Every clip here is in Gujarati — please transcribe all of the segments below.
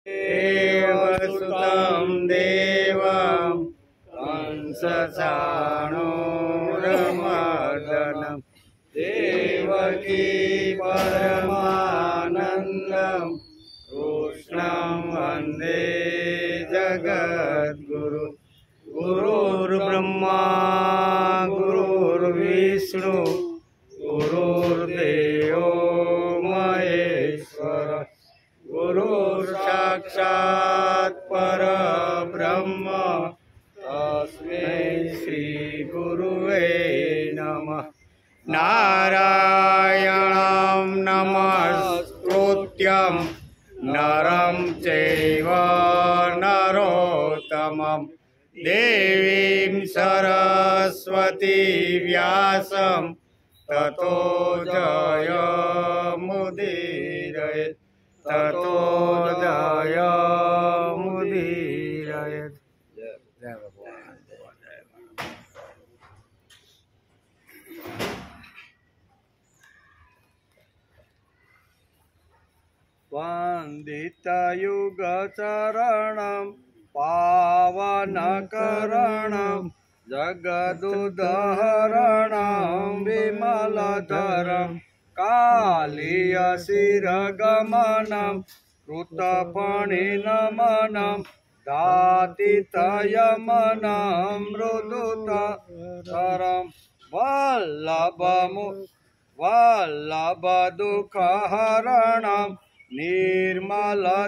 देवसुतं देवं कंसचाणूरमर्दनं देवकी परमानन्दं कृष्णं वन्दे जगद्गुरु। गुरुर्ब्रह्मा गुरुर्विष्णु गुरुर्देवो महेश्वर गुरुर्साक्षात् परब्रह्म तस्मै श्री गुरुवे नमः। नारायणं नमस्कृत्यं नरं चैव नरोत्तमं देवीं सरस्वती व्यासं ततो जयमुदीरयेत् ततो जयमुदीरयेत्। जय भगवान। वन्दितयुगचरणं पावनकरणं जगदुदहरणं विमलधरं कालीयशिरगमनं कृतपणिनमनं दातितयमनं मृदुतरं वल्लभदुःखहरणं निर्मलचरणम्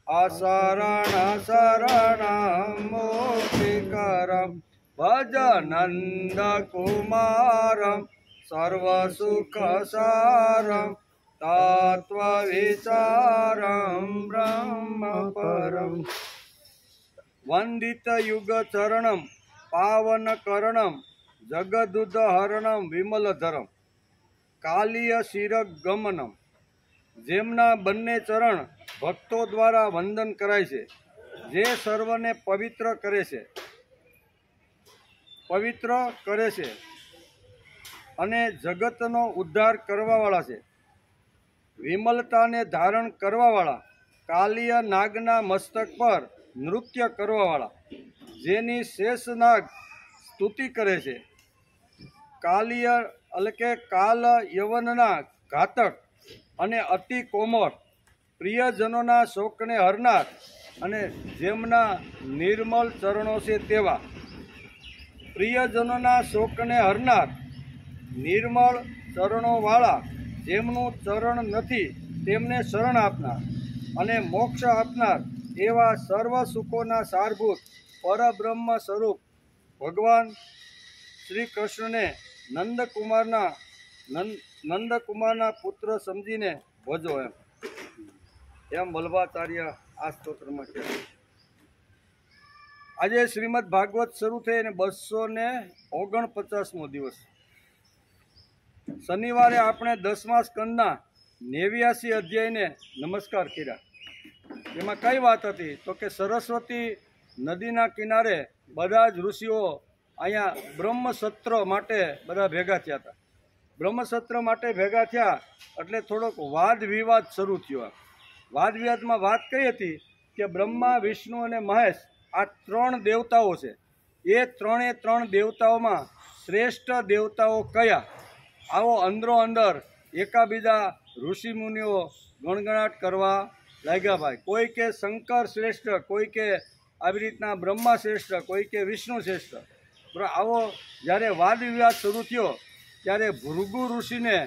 अशरणशरणं मुक्तिकरं भजनन्दकुमारं सर्वसुखसारं तत्त्वविचारं ब्रह्मपरम्। वन्दितयुगचरणं पावनकरणं जगदुदहरणं विमलधरं कालीयशिरगमनं। જેમના બંને ચરણ ભક્તો દ્વારા વંદન કરાય છે, જે સર્વને પવિત્ર કરે છે અને જગતનો ઉદ્ધાર કરવાવાળા છે, વિમલતાને ધારણ કરવાવાળા, કાલિય નાગના મસ્તક પર નૃત્ય કરવાવાળા, જેની શેષનાગ સ્તુતિ કરે છે, કાલિય એટલે કે કાલ યવનના ઘાતક અને અતિ કોમળ, પ્રિયજનોના શોકને હરનાર અને જેમના નિર્મલ ચરણો છે તેવા, પ્રિયજનોના શોકને હરનાર નિર્મળ ચરણોવાળા, જેમનું ચરણ નથી તેમને શરણ આપનાર અને મોક્ષ આપનાર એવા સર્વ સુખોના સારભૂત પરબ્રહ્મ સ્વરૂપ ભગવાન શ્રી કૃષ્ણને નંદકુમારના પુત્ર સમજીને ભજો એમ વલ્લભાચાર્ય આ સ્તોત્રમાં કહે. આજે શ્રીમદ ભાગવત શરૂ થઈ અને 249મો દિવસ. શનિવારે આપણે 10મા સ્કંદના 89 અધ્યાયને નમસ્કાર કર્યા. એમાં કઈ વાત હતી તો કે સરસ્વતી નદીના કિનારે બધા જ ઋષિઓ અહીંયા બ્રહ્મસત્ર માટે બધા ભેગા થયા હતા. બ્રહ્મસત્ર માટે ભેગા થયા એટલે થોડોક વાદ વિવાદ શરૂ થયો. વાદ વિવાદમાં વાત કઈ હતી કે બ્રહ્મા, વિષ્ણુ અને મહેશ આ 3 દેવતાઓ છે. એ 3 દેવતાઓમાં શ્રેષ્ઠ દેવતાઓ કયા? આવો અંદરો અંદર એકાબીજા ઋષિમુનિઓ ગણગણાટ કરવા લાગ્યા ભાઈ. કોઈ કે શંકર શ્રેષ્ઠ, કોઈ કે આવી રીતના બ્રહ્મા શ્રેષ્ઠ, કોઈ કે વિષ્ણુ શ્રેષ્ઠ. બરાબર. આવો જ્યારે વાદ વિવાદ શરૂ થયો ત્યારે ભૃગુ ઋષિને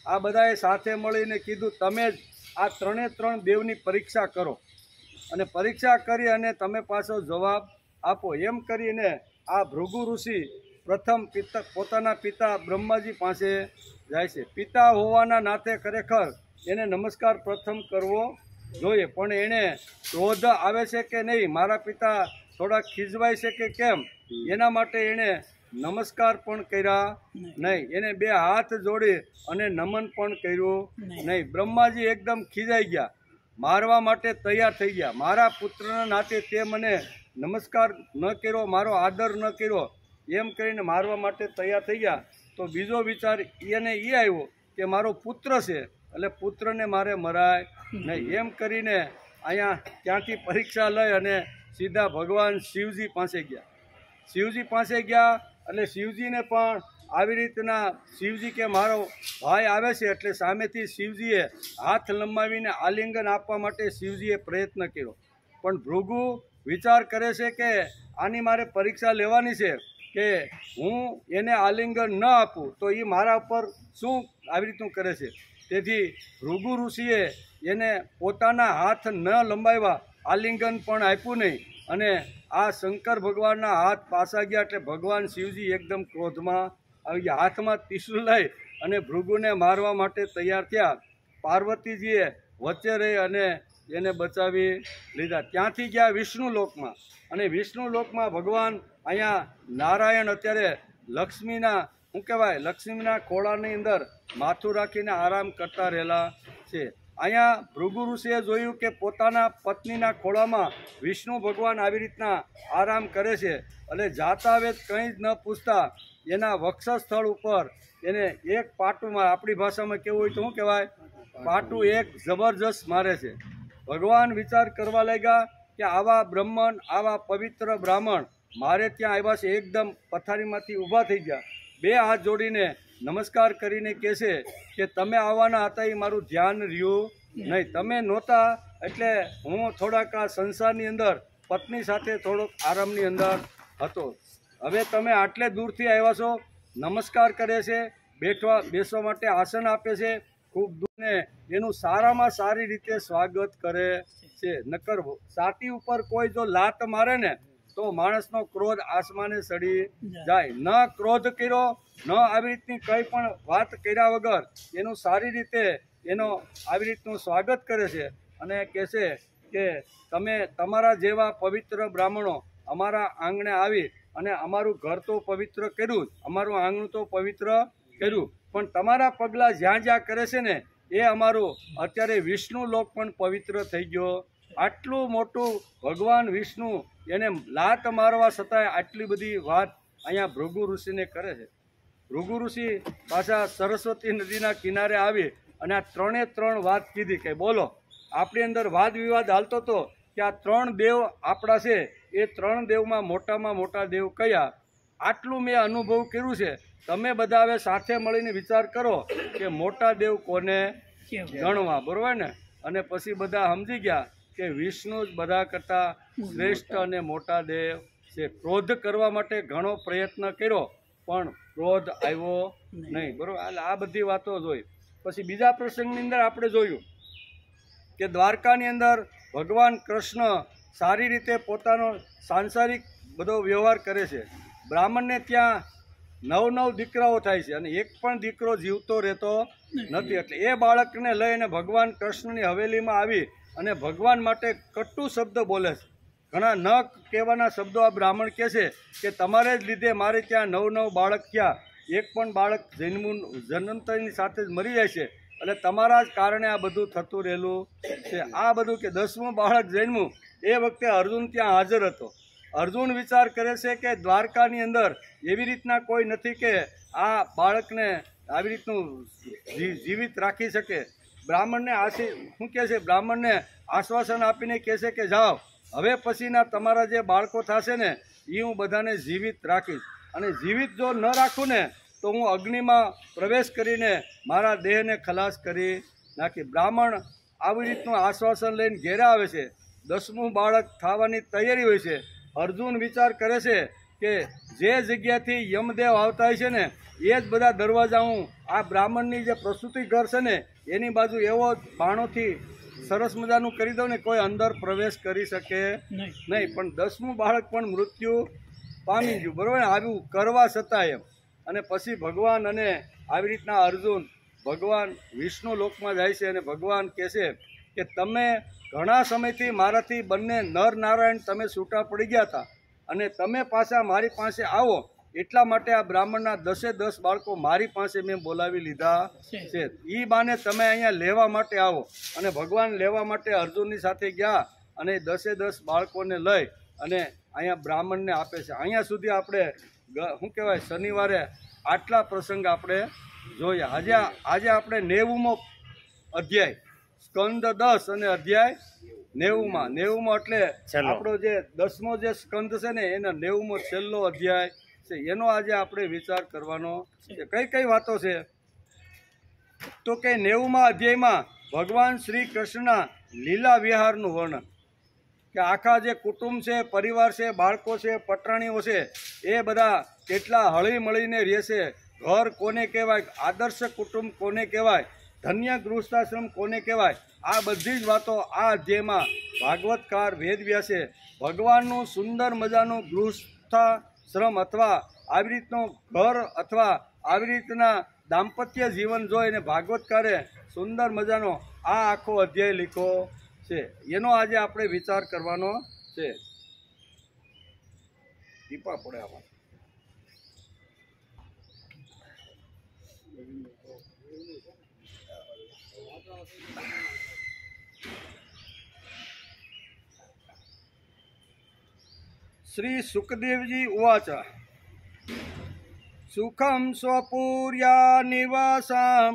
આ બધાએ સાથે મળીને કીધું, તમે જ આ 3 દેવની પરીક્ષા કરો અને પરીક્ષા કરી અને તમે પાછો જવાબ આપો. એમ કરીને આ ભૃગુ ઋષિ પ્રથમ પોતાના પિતા બ્રહ્માજી પાસે જાય છે. પિતા હોવાના નાતે ખરેખર એને નમસ્કાર પ્રથમ કરવો જોઈએ, પણ એને ક્રોધ આવે છે કે નહીં, મારા પિતા થોડા ખીજવાય છે કે કેમ, એના માટે એણે નમસ્કાર પણ કર્યા નહીં. એને 2 હાથ જોડી અને નમન પણ કર્યું નહીં. બ્રહ્માજી એકદમ ખીજાઈ ગયા, મારવા માટે તૈયાર થઈ ગયા. મારા પુત્રના નાતે તે મને નમસ્કાર ન કર્યો, મારો આદર ન કર્યો, એમ કરીને મારવા માટે તૈયાર થઈ ગયા. તો બીજો વિચાર એને એ આવ્યો કે મારો પુત્ર છે એટલે પુત્રને મારે મરાય નહીં. એમ કરીને અહીંયા ત્યાંથી પરીક્ષા લઈ અને સીધા ભગવાન શિવજી પાસે ગયા. શિવજી પાસે ગયા એટલે શિવજીને પણ આવી રીતના શિવજી કે મારો ભાઈ આવે છે એટલે સામેથી શિવજીએ હાથ લંબાવીને આલિંગન આપવા માટે શિવજીએ પ્રયત્ન કર્યો. પણ ભૃગુ વિચાર કરે છે કે આની મારે પરીક્ષા લેવાની છે કે હું એને આલિંગન ન આપું તો એ મારા ઉપર શું આવી રીતનું કરે છે. તેથી ભૃગુ ઋષિએ એને પોતાના હાથ ન લંબાવ્યા, આલિંગન પણ આપ્યું નહીં અને આ શંકર ભગવાનના હાથ પાછા ગયા એટલે ભગવાન શિવજી એકદમ ક્રોધમાં આવી ગયા. હાથમાં ત્રિશૂળ લઈ અને ભૃગુને મારવા માટે તૈયાર થયા. પાર્વતીજીએ વચ્ચે રહી અને એને બચાવી લીધા. ત્યાંથી ગયા વિષ્ણુ લોકમાં અને વિષ્ણુ લોકમાં ભગવાન અહીંયા નારાયણ અત્યારે લક્ષ્મીના શું કહેવાય લક્ષ્મીના ખોળાની અંદર માથું રાખીને આરામ કરતા રહેલા છે. અહીંયા ભૃગુ ઋષિએ જોયું કે પોતાના પત્નીના ખોળામાં વિષ્ણુ ભગવાન આવી રીતના આરામ કરે છે એટલે જાતા વેદ કંઈ જ ન પૂછતા એના વક્ષસ્થળ ઉપર એને એક પાટું, આપણી ભાષામાં કેવું હોય તો શું કહેવાય, પાટું એક જબરજસ્ત મારે છે. ભગવાન વિચાર કરવા લાગ્યા કે આવા બ્રાહ્મણ, આવા પવિત્ર બ્રાહ્મણ મારે ત્યાં આવ્યા છે. એકદમ પથારીમાંથી ઊભા થઈ ગયા, બે હાથ જોડીને નમસ્કાર કરીને કહે છે કે તમે આવવાના હતા એ મારું ધ્યાન રહ્યું નહીં, તમે નહોતા એટલે હું થોડાક આ સંસારની અંદર પત્ની સાથે થોડોક આરામની અંદર હતો. હવે તમે આટલે દૂરથી આવ્યા છો, નમસ્કાર કરે છે, બેસવા માટે આસન આપે છે, ખૂબ દૂરને એનું સારામાં સારી રીતે સ્વાગત કરે છે. નકર છાતી ઉપર કોઈ જો લાત મારે ને તો માણસનો ક્રોધ આસમાને ચડી જાય. ન ક્રોધ કર્યો, ન આવી રીતની કંઈ પણ વાત કર્યા વગર એનું સારી રીતે એનો આવી રીતનું સ્વાગત કરે છે અને કહે છે કે તમે તમારા જેવા પવિત્ર બ્રાહ્મણો અમારા આંગણે આવી અને અમારું ઘર તો પવિત્ર કર્યું, અમારું આંગણું તો પવિત્ર કર્યું, પણ તમારા પગલાં જ્યાં જ્યાં કરે છે ને એ અમારું અત્યારે વિષ્ણુ લોક પણ પવિત્ર થઈ ગયો. આટલું મોટું ભગવાન વિષ્ણુ એને લાત મારવા છતાંય આટલી બધી વાત અહીંયા ભૃગુ ઋષિને કરે છે. ભૃગુ ઋષિ પાછા સરસ્વતી નદીના કિનારે આવી અને આ ત્રણે ત્રણ વાત કીધી કે બોલો, આપણી અંદર વાદ વિવાદ હાલતો હતો કે આ ત્રણ દેવ આપણા છે, એ ત્રણ દેવમાં મોટા દેવ કયા, આટલું મેં અનુભવ કર્યું છે. તમે બધા હવે સાથે મળીને વિચાર કરો કે મોટા દેવ કોને ગણવા, બરોબર ને? અને પછી બધા સમજી ગયા કે વિષ્ણુ જ બધા કરતાં શ્રેષ્ઠ અને મોટા દેવ છે. ક્રોધ કરવા માટે ઘણો પ્રયત્ન કર્યો પણ ક્રોધ આવ્યો નહીં, બરોબર? એટલે આ બધી વાતો જોઈ. પછી બીજા પ્રસંગની અંદર આપણે જોયું કે દ્વારકાની અંદર ભગવાન કૃષ્ણ સારી રીતે પોતાનો સાંસારિક બધો વ્યવહાર કરે છે. બ્રાહ્મણને ત્યાં 9 દીકરાઓ થાય છે અને એક પણ દીકરો જીવતો રહેતો નથી. એટલે એ બાળકને લઈને ભગવાન કૃષ્ણની હવેલીમાં આવી અને ભગવાન માટે કટુ શબ્દ બોલે છે. ઘણા ન કહેવાના શબ્દો આ બ્રાહ્મણ કહે છે કે તમારે જ લીધે મારે ત્યાં 9 બાળક થયા, એક પણ બાળક જન્મતાની સાથે જ મરી જાય છે, એટલે તમારા જ કારણે આ બધું થતું રહેલું છે. આ બધું કે 10મું બાળક જન્મ્યું એ વખતે અર્જુન ત્યાં હાજર હતો. અર્જુન વિચાર કરે છે કે દ્વારકાની અંદર એવી રીતના કોઈ નથી કે આ બાળકને આવી રીતનું જીવિત રાખી શકે. બ્રાહ્મણને શું કહે છે, બ્રાહ્મણને આશ્વાસન આપીને કહે છે કે જાઓ, હવે પછીના તમારા જે બાળકો થશે ને એ હું બધાને જીવિત રાખીશ, અને જીવિત જો ન રાખું ને તો હું અગ્નિમાં પ્રવેશ કરીને મારા દેહને ખલાસ કરી નાખી. બ્રાહ્મણ આવી રીતનું આશ્વાસન લઈને ઘેરે આવે છે. 10મું બાળક થવાની તૈયારી હોય છે. અર્જુન વિચાર કરે છે કે જે જગ્યાથી યમદેવ આવતા હોય છે ને એ જ બધા દરવાજા હું આ બ્રાહ્મણની જે પ્રસૂતિ ઘર છે ને એની બાજુ એવો બાણોથી સરસ મજાનું કરી દઉં ને કોઈ અંદર પ્રવેશ કરી શકે નહીં. પણ 10મું બાળક પણ મૃત્યુ પામી ગયું, બરાબર? આવું કરવા છતાં એમ. અને પછી ભગવાન અને આવી રીતના અર્જુન ભગવાન વિષ્ણુ લોકમાં જાય છે અને ભગવાન કહે છે કે તમે ઘણા સમયથી મારાથી બંને નર નારાયણ તમે છૂટા પડી ગયા હતા અને તમે પાછા મારી પાસે આવો એટલા માટે આ બ્રાહ્મણના 10 બાળકો મારી પાસે મેં બોલાવી લીધા છે. એ બાને તમે અહીંયા લેવા માટે આવો. અને ભગવાન લેવા માટે અર્જુનની સાથે ગયા અને 10 બાળકોને લઈ અને અહીંયા બ્રાહ્મણને આપે છે. અહીંયા સુધી આપણે શું કહેવાય શનિવારે આટલા પ્રસંગ આપણે જોયા. આજે આપણે 90મો અધ્યાય સ્કંદ 10 અને અધ્યાય 90માં. 90માં એટલે આપણો જે 10મો જે સ્કંદ છે ને એનો 90મો છેલ્લો અધ્યાય છે. એનો આજે આપણે વિચાર કરવાનો છે. કઈ કઈ વાતો છે તો કે 90મા અધ્યાયમાં ભગવાન શ્રી કૃષ્ણના લીલા વિહારનું વર્ણન, કે આખા જે કુટુંબ છે, પરિવાર છે, બાળકો છે, પટરાણીઓ છે, એ બધા કેટલા હળી મળીને રહે છે. ઘર કોને કહેવાય, આદર્શ કુટુંબ કોને કહેવાય, ધન્ય ગૃહસ્થાશ્રમ કોને કહેવાય, આ બધી જ વાતો આ અધ્યાયમાં ભાગવતકાર વેદવ્યાસે ભગવાનનું સુંદર મજાનું ગૃહસ્થાશ્રમ અથવા આવી રીતનું ઘર અથવા આવી રીતના દાંપત્ય જીવન જોઈને ભાગવતકારે સુંદર મજાનો આ આખો અધ્યાય લખ્યો છે. એનો આજે આપણે વિચાર કરવાનો છે. ટીપા પડે આમાં. શ્રી સુખદેવજી ઉવાચ સુખમ સ્વપુર્યા નિવાસામ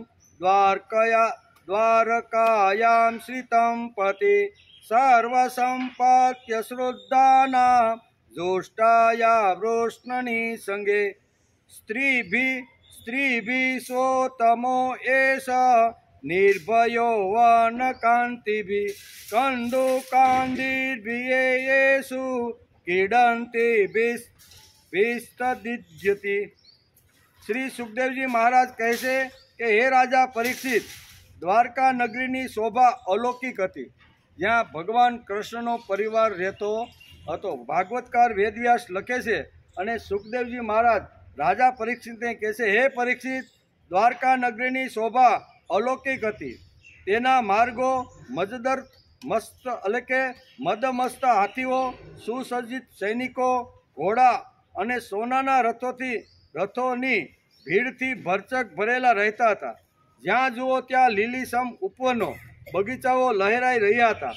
દ્વારકાયામ શ્રિતમ પતિ સર્વસંપત્ય શ્રુદ્ધાનામ જોષ્ટાયા વૃષ્ણની સંગે સ્ત્રીભી સોતમો એષ નિર્ભયો વન કાંતિભી કંદુ કાંદિર્ભિયેષુ ક્રીડંતી ભીસ્તદિજ્યતિ. શ્રી સુખદેવજી મહારાજ કહે છે કે હે રાજા પરીક્ષિત, દ્વારકા નગરીની શોભા અલૌકિક હતી, જ્યાં ભગવાન કૃષ્ણનો પરિવાર રહેતો હતો. ભાગવતકાર વેદવ્યાસ લખે છે અને સુખદેવજી મહારાજ રાજા પરીક્ષિતને કહે છે, હે પરીક્ષિત, દ્વારકા નગરીની શોભા અલૌકિક હતી. તેના માર્ગો મદમસ્ત હાથીઓ, સુસજ્જિત સૈનિકો, ઘોડા અને સોનાના રથોની ભીડથી ભરચક ભરેલા રહેતા હતા. જ્યાં જુઓ ત્યાં લીલીછમ ઉપવનો, બગીચાઓ લહેરાઈ રહ્યા હતા.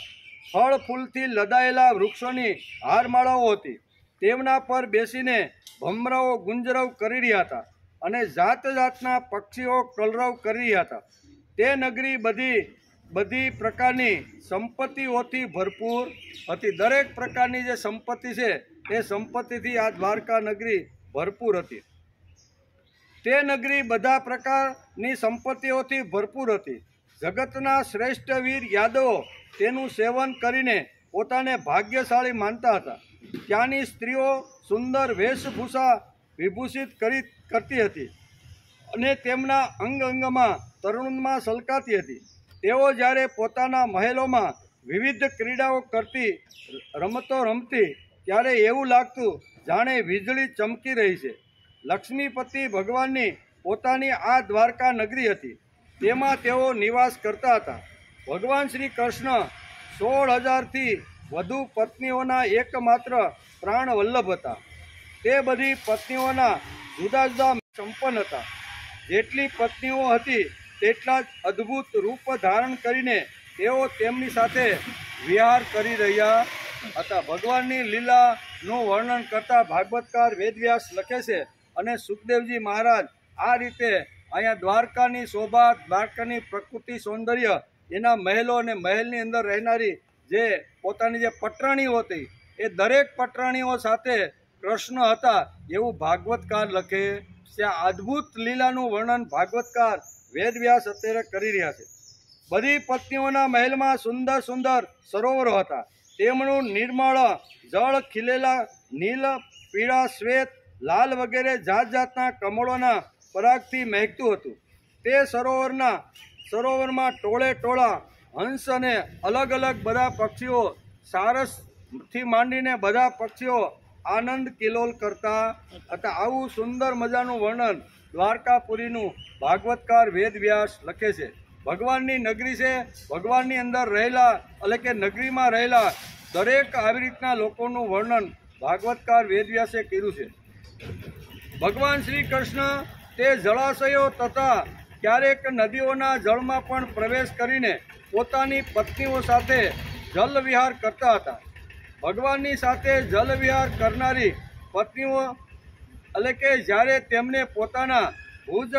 ફળ ફૂલથી લદાયેલા વૃક્ષોની હારમાળાઓ હતી. તેમના પર બેસીને ભમરાઓ ગુંજરાવ કરી રહ્યા હતા અને જાત જાતના પક્ષીઓ કલરવ કરી રહ્યા હતા. તે નગરી બધી પ્રકારની સંપત્તિઓથી ભરપૂર હતી. દરેક પ્રકારની જે સંપત્તિ છે એ સંપત્તિથી આ દ્વારકા નગરી ભરપૂર હતી. તે નગરી બધા પ્રકારની સંપત્તિઓથી ભરપૂર હતી. જગતના શ્રેષ્ઠ વીર યાદવો તેનું સેવન કરીને પોતાને ભાગ્યશાળી માનતા હતા. ત્યાંની સ્ત્રીઓ સુંદર વેશભૂષા વિભૂષિત કરતી હતી અને તેમના અંગ અંગમાં તરુણમાં સલકાતી હતી. તેઓ જ્યારે પોતાના મહેલોમાં વિવિધ ક્રીડાઓ કરતી, રમતો રમતી, ત્યારે એવું લાગતું જાણે વીજળી ચમકી રહી છે. લક્ષ્મીપતિ ભગવાનની પોતાની આ દ્વારકા નગરી હતી. તેમાં તેઓ નિવાસ કરતા હતા. ભગવાન શ્રી કૃષ્ણ 16,000થી વધુ પત્નીઓના એકમાત્ર પ્રાણ વલ્લભ હતા. તે બધી પત્નીઓના જુદા જુદા સંપન્ન હતા. જેટલી પત્નીઓ હતી તેટલા જ અદ્ભુત રૂપ ધારણ કરીને તેઓ તેમની સાથે વિહાર કરી રહ્યા હતા. ભગવાનની લીલાનું વર્ણન કરતા ભાગવતકાર વેદવ્યાસ લખે છે અને સુખદેવજી મહારાજ આ રીતે અહીંયા દ્વારકાની શોભા, દ્વારકાની પ્રકૃતિ સૌંદર્ય, એના મહેલો અને મહેલની અંદર રહેનારી જે પોતાની જે પટરાણીઓ હતી એ દરેક પટરાણીઓ સાથે કૃષ્ણ હતા એવું ભાગવતકાર લખે છે. આ અદ્ભુત લીલાનું વર્ણન ભાગવતકાર વેદવ્યાસ અત્યારે કરી રહ્યા છે. બધી પત્નીઓના મહેલમાં સુંદર સુંદર સરોવરો હતા. તેમનું નિર્મળ જળ ખીલેલા નીલ, પીળા, શ્વેત, લાલ વગેરે જાત જાતના કમળોના પરાગથી મહેકતું હતું. તે સરોવરમાં ટોળે ટોળા હંસ અને અલગ અલગ બધા પક્ષીઓ, સારસથી માંડીને બધા પક્ષીઓ આનંદ કિલોલ કરતા હતા. આવું સુંદર મજાનું વર્ણન દ્વારકાપુરીનું ભાગવતકાર વેદવ્યાસ લખે છે. ભગવાનની નગરી છે. ભગવાનની અંદર રહેલા એટલે કે નગરીમાં રહેલા દરેક આવી રીતના લોકોનું વર્ણન ભાગવતકાર વેદવ્યાસે કર્યું છે. ભગવાન શ્રી કૃષ્ણ તે જળાશયો તથા ક્યારેક નદીઓના જળમાં પણ પ્રવેશ કરીને પોતાની પત્નીઓ સાથે જલવિહાર કરતા હતા. ભગવાનની સાથે જલવિહાર કરનારી પત્નીઓ એટલે કે જ્યારે તેમને પોતાના ભુજ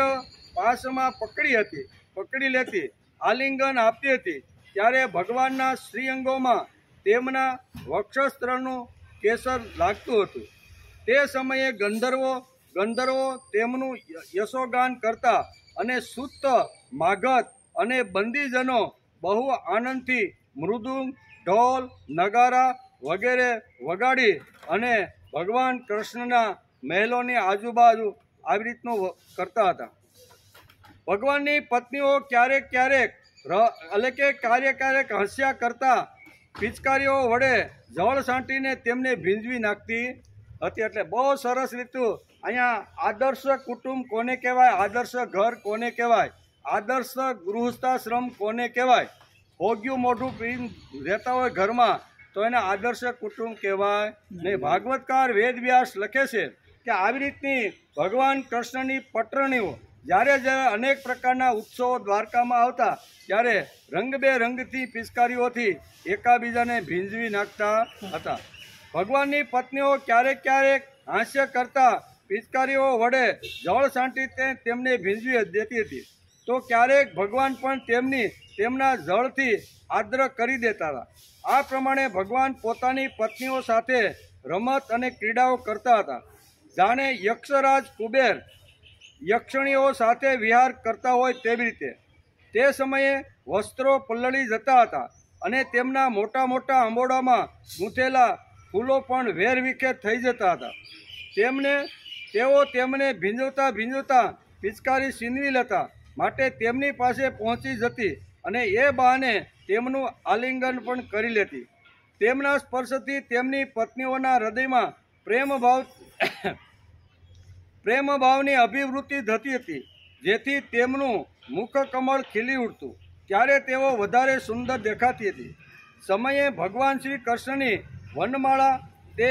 પાસમાં પકડી લેતી, આલિંગન આપતી હતી, ત્યારે ભગવાનના શ્રીઅંગોમાં તેમના વક્ષસ્ત્રનું કેસર લાગતું હતું. તે સમયે ગંધર્વો તેમનું યશોગાન કરતા અને સુત માગધ અને બંદીજનો બહુ આનંદથી મૃદુંગ, ઢોલ, નગારા વગેરે વગાડી અને ભગવાન કૃષ્ણના મહેલોની આજુબાજુ આવી રીતનું કરતા હતા. ભગવાનની પત્નીઓ ક્યારેક હસ્યા કરતા પિચકારીઓ વડે જળ છાંટીને તેમને ભીંજવી નાખતી હતી. એટલે બહુ સરસ રીતું અહીંયા આદર્શ કુટુંબ કોને કહેવાય, આદર્શ ઘર કોને કહેવાય, આદર્શ ગૃહસ્થાશ્રમ કોને કહેવાય. હોગ્યું મોઢું પીને રહેતા હોય ઘરમાં તો એને આદર્શ કુટુંબ કહેવાય નહીં. ભાગવતકાર વેદવ્યાસ લખે છે કે આવી રીતની ભગવાન કૃષ્ણની પટરણીઓ જ્યારે અનેક પ્રકારના ઉત્સવો દ્વારકામાં આવતા ત્યારે રંગબેરંગથી પિચકારીઓથી એકાબીજાને ભીંજવી નાખતા હતા. ભગવાનની પત્નીઓ ક્યારેક હાસ્ય કરતા પિચકારીઓ વડે જળ છાંટી તેમને ભીંજવી દેતી હતી, તો ક્યારેક ભગવાન પણ તેમના જળથી આદ્ર કરી દેતા હતા. આ પ્રમાણે ભગવાન પોતાની પત્નીઓ સાથે રમત અને ક્રીડાઓ કરતા હતા. જાણે યક્ષરાજ કુબેર યક્ષણીઓ સાથે વિહાર કરતા હોય તેવી રીતે. તે સમયે વસ્ત્રો પલળી જતા હતા અને તેમના મોટા મોટા આંબોડામાં ગૂંથેલા ફૂલો પણ વેરવિખેર થઈ જતા હતા. તેઓ તેમને ભીંજવતા પિચકારી છીનવી લેતા માટે તેમની પાસે પહોંચી જતી અને એ બહાને તેમનું આલિંગન પણ કરી લેતી. તેમના સ્પર્શથી તેમની પત્નીઓના હૃદયમાં પ્રેમભાવની અભિવૃત્તિ થતી હતી, જેથી તેમનું મુખકમળ ખીલી ઉઠતું. ત્યારે તેઓ વધારે સુંદર દેખાતી હતી. સમયે ભગવાન શ્રી કૃષ્ણની વનમાળા તે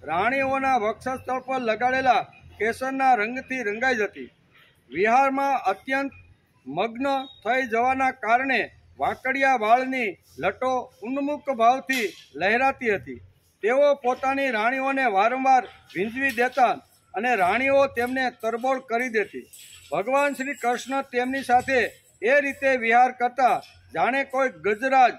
રાણીઓના વક્ષસ્થળ પર લગાડેલા કેસરના રંગથી રંગાઈ જતી. વિહારમાં અત્યંત મગ્ન થઈ જવાના કારણે વાંકડિયા વાળની લટો ઉન્મુખ ભાવથી લહેરાતી હતી. તેઓ પોતાની રાણીઓને વારંવાર ભીંજવી દેતા અને રાણીઓ તેમને તરબોળ કરી દેતી. ભગવાન શ્રી કૃષ્ણ તેમની સાથે એ રીતે વિહાર કરતા જાણે કોઈ ગજરાજ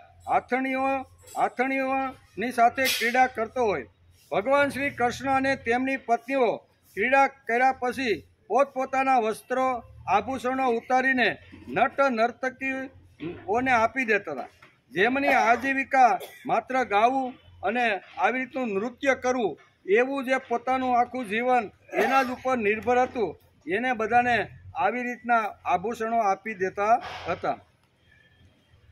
આથણીઓની સાથે ક્રીડા કરતો હોય. ભગવાન શ્રી કૃષ્ણ અને તેમની પત્નીઓ ક્રીડા કર્યા પછી પોતપોતાના વસ્ત્રો આભૂષણો ઉતારીને નર્તકીઓને આપી દેતા હતા. જેમની આજીવિકા માત્ર ગાવું અને આવી રીતનું નૃત્ય કરવું એવું જે પોતાનું આખું જીવન એના જ ઉપર નિર્ભર હતું, એને બધાને આવી રીતના આભૂષણો આપી દેતા હતા.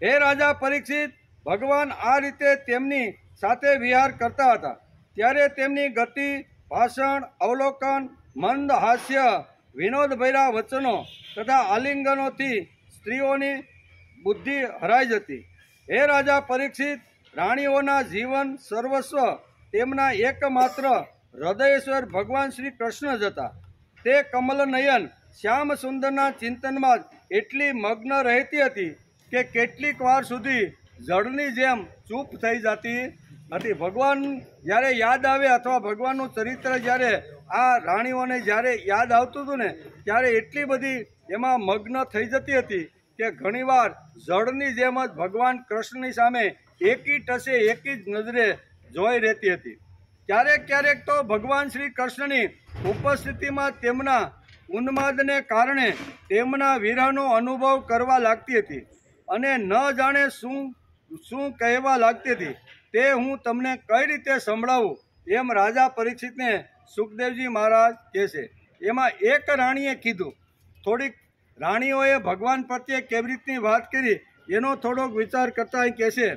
હે રાજા પરીક્ષિત, ભગવાન આ રીતે તેમની સાથે વિહાર કરતા હતા ત્યારે તેમની ગતિ, ભાષણ, અવલોકન, મંદ હાસ્ય, વિનોદભર્યા વચનો તથા આલિંગનોથી સ્ત્રીઓની બુદ્ધિ હરાઈ જતી. હે રાજા પરીક્ષિત, રાણીઓના જીવન સર્વસ્વ તેમના એકમાત્ર હૃદયેશ્વર ભગવાન શ્રી કૃષ્ણ જ હતા. તે કમલનયન શ્યામ સુંદરના ચિંતનમાં એટલી મગ્ન રહેતી હતી કે કેટલીક વાર સુધી જળની જેમ ચૂપ થઈ જતી હતી. ભગવાન જ્યારે યાદ આવે અથવા ભગવાનનું ચરિત્ર જ્યારે આ રાણીઓને જ્યારે યાદ આવતું હતું ને ત્યારે એટલી બધી એમાં મગ્ન થઈ જતી હતી કે ઘણીવાર જળની જેમ જ ભગવાન કૃષ્ણની સામે એકી ટસે એકી જ નજરે જોઈ રહેતી હતી. ક્યારેક તો ભગવાન શ્રી કૃષ્ણની ઉપસ્થિતિમાં તેમના ઉન્માદને કારણે તેમના વિરહનો અનુભવ કરવા લાગતી હતી અને ન જાણે શું કહેવા લાગતી હતી તે હું તમને કઈ રીતે સંભળાવું એમ રાજા પરીક્ષિતને સુખદેવજી મહારાજ કહે છે. એમાં એક રાણીએ કીધું. થોડીક રાણીઓએ ભગવાન પ્રત્યે કેવી રીતની વાત કરી એનો થોડોક વિચાર કરતા કહે છે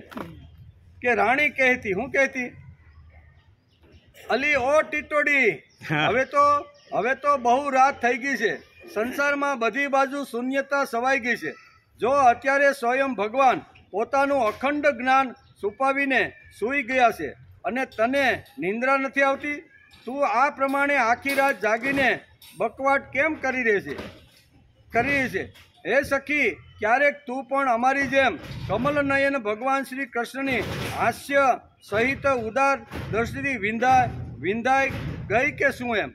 કે રાણી કહેતી, હું કહેતી, અલી ઓ ટીટોડી, હવે તો બહુ રાત થઈ ગઈ છે. સંસારમાં બધી બાજુ શૂન્યતા છવાઈ ગઈ છે. જો અત્યારે સ્વયં ભગવાન પોતાનું અખંડ જ્ઞાન છુપાવીને સૂઈ ગયા છે અને તને નિંદ્રા નથી આવતી? તું આ પ્રમાણે આખી રાત જાગીને બકવાટ કેમ કરી રહી છે? હે સખી, ક્યારેક તું પણ અમારી જેમ કમલનયન ભગવાન શ્રી કૃષ્ણની હાસ્ય સહિત ઉદાર દ્રષ્ટિથી વિંધાઈ ગઈ કે શું એમ?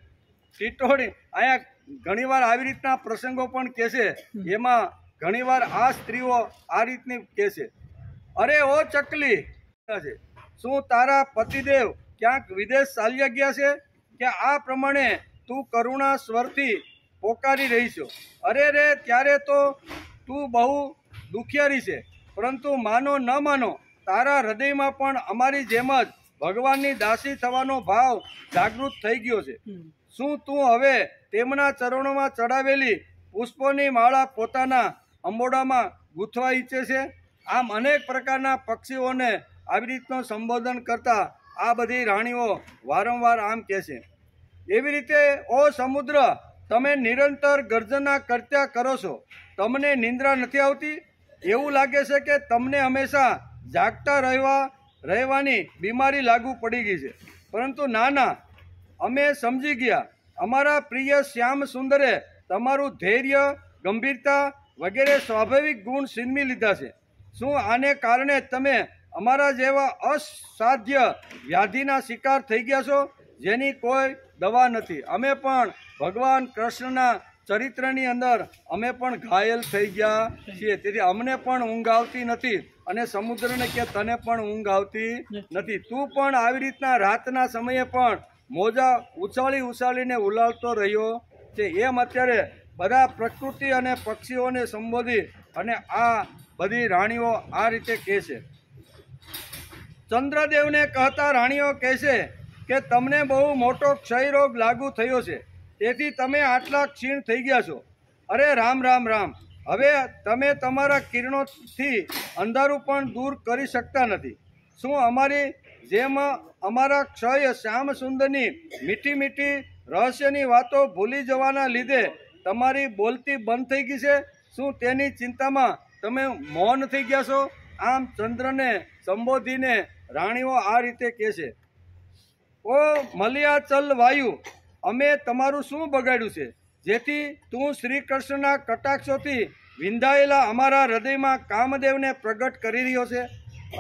ટીટોળી અહીંયા ઘણીવાર આવી રીતના પ્રસંગો પણ કહે છે. એમાં ઘણીવાર આ સ્ત્રીઓ આ રીતની કહે છે અરે ઓ ચકલી છે, શું તારા પતિદેવ ક્યાંક વિદેશ ચાલ્યા ગયા છે કે આ પ્રમાણે તું કરુણા સ્વરથી પોકારી રહી છો? અરે રે, ત્યારે તો તું બહુ દુખિયારી છે, પરંતુ માનો ન માનો તારા હૃદયમાં પણ અમારી જેમ જ ભગવાનની દાસી થવાનો ભાવ જાગૃત થઈ ગયો છે. શું તું હવે તેમના ચરણોમાં ચડાવેલી પુષ્પોની માળા પોતાના અંબોડામાં ગૂંથવા ઈચ્છે છે? આમ અનેક પ્રકારના પક્ષીઓને આવી રીતનું સંબોધન કરતા આ બધી રાણીઓ વારંવાર આમ કહે છે. એવી રીતે ઓ સમુદ્ર, તમે નિરંતર ગર્જના કરતા કરો છો, તમને નિંદ્રા નથી આવતી? એવું લાગે છે કે તમને હંમેશા જાગતા રહેવાની બીમારી લાગુ પડી ગઈ છે. પરંતુ ના ના, અમે સમજી ગયા. અમારા પ્રિય શ્યામ સુંદરે તમારું ધૈર્ય, ગંભીરતા વગેરે સ્વાભાવિક ગુણ છીનવી લીધા છે. શું આને કારણે તમે અમારા જેવા અસાધ્ય વ્યાધિના શિકાર થઈ ગયા છો, જેની કોઈ દવા નથી? અમે પણ ભગવાન કૃષ્ણના ચરિત્રની અંદર અમે પણ ઘાયલ થઈ ગયા છીએ. તેથી અમને પણ ઊંઘ આવતી નથી અને સમુદ્રને કે તને પણ ઊંઘ આવતી નથી. તું પણ આવી રીતના રાતના સમયે પણ મોજા ઉછાળીને ઉલાળતો રહ્યો છે. એમ અત્યારે બધા પ્રકૃતિ અને પક્ષીઓને સંબોધી અને આ બધી રાણીઓ આ રીતે કહે છે. ચંદ્રદેવને કહેતા રાણીઓ કહે છે કે તમને બહુ મોટો ક્ષયરોગ લાગુ થયો છે, તેથી તમે આટલા ક્ષીણ થઈ ગયા છો. અરે રામ રામ રામ, હવે તમે તમારા કિરણોથી અંધારું પણ દૂર કરી શકતા નથી. શું અમારી જેમ અમારા ક્ષય શ્યામ સુંદરની મીઠી મીઠી રહસ્યની વાતો ભૂલી જવાના લીધે તમારી બોલતી બંધ થઈ ગઈ છે? શું તેની ચિંતામાં તમે મૌન થઈ ગયા છો? આમ ચંદ્રને સંબોધીને રાણીઓ આ રીતે કહે છે. ઓ મલયાચલ વાયુ, અમે તમારું શું બગાડ્યું છે જેથી તું શ્રી કૃષ્ણના કટાક્ષોથી વિંધાયેલા અમારા હૃદયમાં કામદેવને પ્રગટ કરી રહ્યો છે?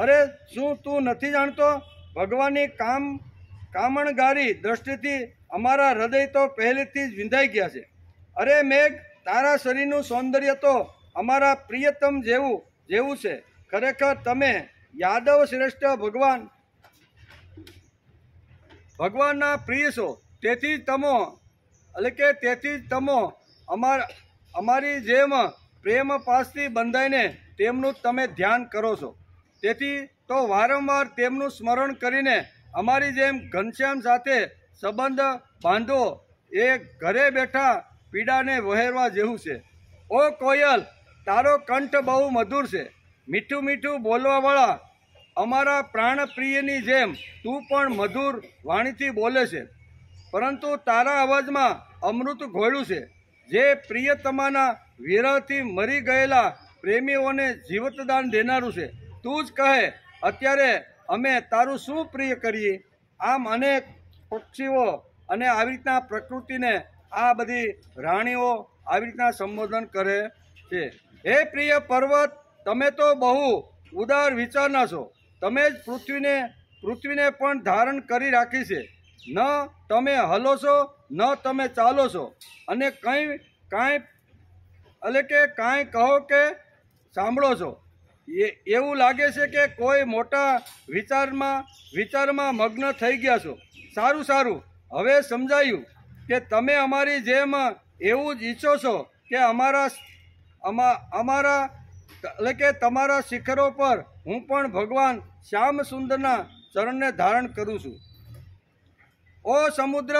અરે શું તું નથી જાણતો, ભગવાનની કામણગારી દ્રષ્ટિથી અમારા હૃદય તો પહેલેથી જ વિંધાઈ ગયા છે. અરે મેઘ, તારા શરીરનું સૌંદર્ય તો અમારા પ્રિયતમ જેવું છે. ખરેખર તમે યાદવ શ્રેષ્ઠ ભગવાનના પ્રિય છો, તેથી જ તમો અમારી જેમ પ્રેમ પાસથી બંધાઈને તેમનું તમે ધ્યાન કરો છો. તેથી તો વારંવાર તેમનું સ્મરણ કરીને અમારી જેમ ઘનશ્યામ સાથે સંબંધ બાંધો. એ ઘરે બેઠા પીડાને વહેરવા જેવું છે. ઓ કોયલ, તારો કંઠ બહુ મધુર છે, મીઠું મીઠું બોલવાવાળા. અમારા પ્રાણપ્રિયની જેમ તું પણ મધુર વાણીથી બોલે છે, પરંતુ તારા અવાજમાં અમૃત ઘોળ્યું છે, જે પ્રિયતમાના વિરહથી મરી ગયેલા પ્રેમીઓને જીવતદાન દેનારું છે. તું જ કહે, અત્યારે અમે તારું શું પ્રિય કરીએ? આમ અનેક પક્ષીઓ અને આવી રીતના પ્રકૃતિને આ બધી રાણીઓ આવી રીતના સંબોધન કરે છે. હે પ્રિય પર્વત, તમે તો બહુ ઉદાર વિચારના છો. તમે જ પૃથ્વીને પણ ધારણ કરી રાખી છે. ન તમે હલો છો, ન તમે ચાલો છો, અને કાંઈ કહો કે સાંભળો છો. એવું લાગે છે કે કોઈ મોટા વિચારમાં મગ્ન થઈ ગયા છો. સારું સારું, હવે સમજાયું કે તમે અમારી જેમ એવું જ ઈચ્છો છો કે તમારા શિખરો પર હું પણ ભગવાન શ્યામ સુંદરના ચરણને ધારણ કરું છું. ઓ સમુદ્ર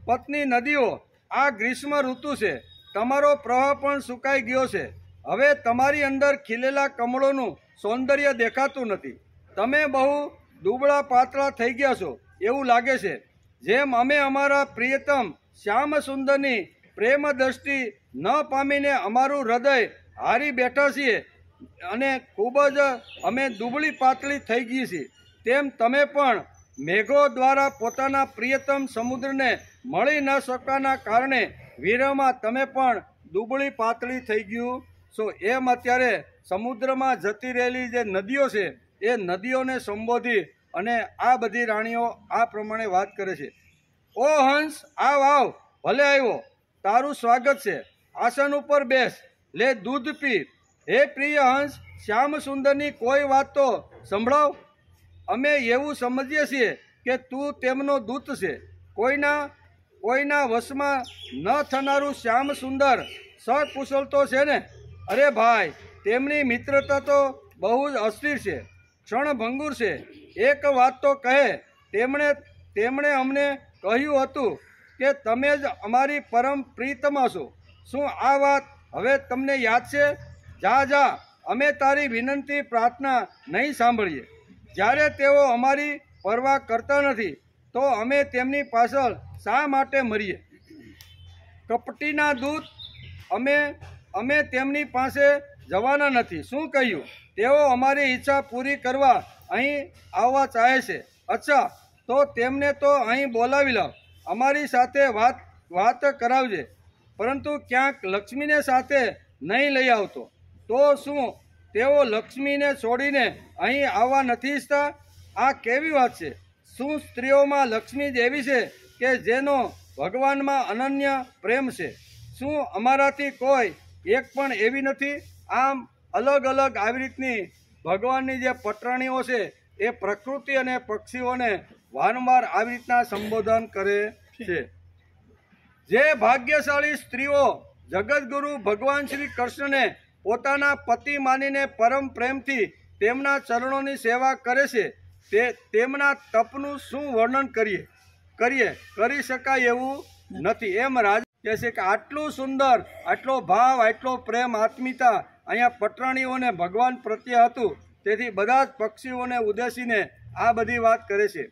પત્ની નદીઓ, આ ગ્રીષ્મ ઋતુ છે, તમારો પ્રવાહ પણ સુકાઈ ગયો છે. હવે તમારી અંદર ખીલેલા કમળોનું સૌંદર્ય દેખાતું નથી. તમે બહુ દુબળા પાતળા થઈ ગયા છો એવું લાગે છે. જેમ અમે અમારા પ્રિયતમ શ્યામ સુંદરની પ્રેમ દ્રષ્ટિ ન પામીને અમારું હૃદય હારી બેઠા છીએ અને ખૂબ જ અમે દુબળી પાતળી થઈ ગઈ છીએ, તેમ તમે પણ મેઘો દ્વારા પોતાના પ્રિયતમ સમુદ્રને મળી ન શકવાના કારણે વિરહમાં તમે પણ દુબળી પાતળી થઈ ગયું છો. એમ અત્યારે સમુદ્રમાં જતી રહેલી જે નદીઓ છે એ નદીઓને સંબોધી અને આ બધી રાણીઓ આ પ્રમાણે વાત કરે છે. ઓ હંસ, આવ ભલે આવ્યો, તારું સ્વાગત છે. આસન ઉપર બેસ, લે દૂધ પી. હે પ્રિય હંસ, શ્યામ સુંદરની કોઈ વાત તો સંભળાવ. અમે એવું સમજીએ છીએ કે તું તેમનો દૂત છે. કોઈના વશમાં ન થનારું શ્યામ સુંદર સકુશલ તો છે ને? અરે ભાઈ, તેમની મિત્રતા તો બહુ જ અસ્થિર છે, ક્ષણભંગુર છે. એક વાત તો કહે, તેમણે અમને કહ્યું હતું કે તમે જ અમારી પરમ પ્રીતમા છો. શું આ વાત હવે તમને યાદ છે? જા, અમે તારી વિનંતી પ્રાર્થના નહીં સાંભળીએ. જ્યારે તેઓ અમારી પરવા કરતા નથી તો અમે તેમની પાછળ શા માટે મરીએ? કપટીના દૂત, અમે તેમની પાસે જવાના નથી. શું કહ્યું? તેઓ અમારી ઈચ્છા પૂરી કરવા અહીં આવવા ચાહે છે. અચ્છા, તો તેમને તો અહીં બોલાવી લાવ, અમારી સાથે વાત કરાવજે. પરંતુ ક્યાંક લક્ષ્મીને સાથે નહીં લઈ આવતો. તો શું તેઓ લક્ષ્મીને છોડીને અહીં આવવા નથી ઈચ્છતા? આ કેવી વાત છે? શું સ્ત્રીઓમાં લક્ષ્મી જ એવી છે કે જેનો ભગવાનમાં અનન્ય પ્રેમ છે? શું અમારાથી કોઈ એક પણ એવી નથી? આમ અલગ અલગ આવી રીતની ભગવાનની જે પટરાણીઓ છે એ પ્રકૃતિ અને પક્ષીઓને વારંવાર આવી રીતના સંબોધન કરે છે. જે ભાગ્યશાળી સ્ત્રીઓ જગતગુરુ ભગવાન શ્રી કૃષ્ણને પોતાના પતિ માનીને પરમ પ્રેમથી તેમના ચરણોની સેવા કરે છે, તેમના તપનું શું વર્ણન કરી શકાય એવું નથી. એમ રાજા કહે છે કે આટલું સુંદર, આટલો ભાવ, આટલો પ્રેમ, આત્મીયતા અહીંયા પટરાણીઓને ભગવાન પ્રત્યે હતું. તેથી બધા જ પક્ષીઓને ઉદ્દેશીને આ બધી વાત કરે છે.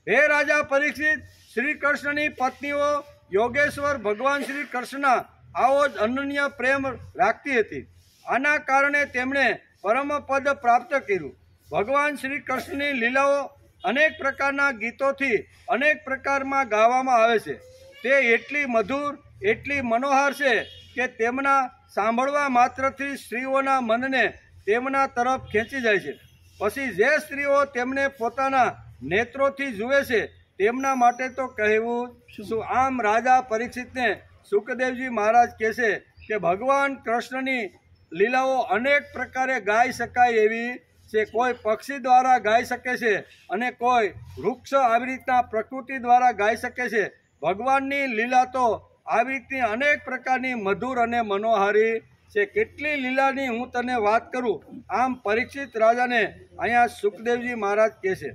હે રાજા પરીક્ષિત, શ્રી કૃષ્ણની પત્નીઓ યોગેશ્વર ભગવાન શ્રી કૃષ્ણના આવો જ અનન્ય પ્રેમ રાખતી હતી. આના કારણે તેમણે પરમપદ પ્રાપ્ત કર્યું. ભગવાન શ્રી કૃષ્ણની લીલાઓ અનેક પ્રકારના ગીતોથી અનેક પ્રકારમાં ગાવામાં આવે છે. તે એટલી મધુર, એટલી મનોહર છે કે તેમના સાંભળવા માત્રથી સ્ત્રીઓના મનને તેમના તરફ ખેંચી જાય છે. પછી જે સ્ત્રીઓ તેમને પોતાના નેત્રોથી જુએ છે તેમના માટે તો કહેવું શું? આમ રાજા પરીક્ષિતને સુખદેવજી મહારાજ કહે છે કે ભગવાન કૃષ્ણની લીલાઓ અનેક પ્રકારે ગાઈ શકાય એવી છે. કોઈ પક્ષી દ્વારા ગાઈ શકે છે અને કોઈ વૃક્ષ આવી રીતના પ્રકૃતિ દ્વારા ગાઈ શકે છે. ભગવાનની લીલા તો આવી રીતની અનેક પ્રકારની મધુર અને મનોહારી છે. કેટલી લીલાની હું તને વાત કરું. આમ પરીક્ષિત રાજાને અહીંયા સુખદેવજી મહારાજ કહે છે.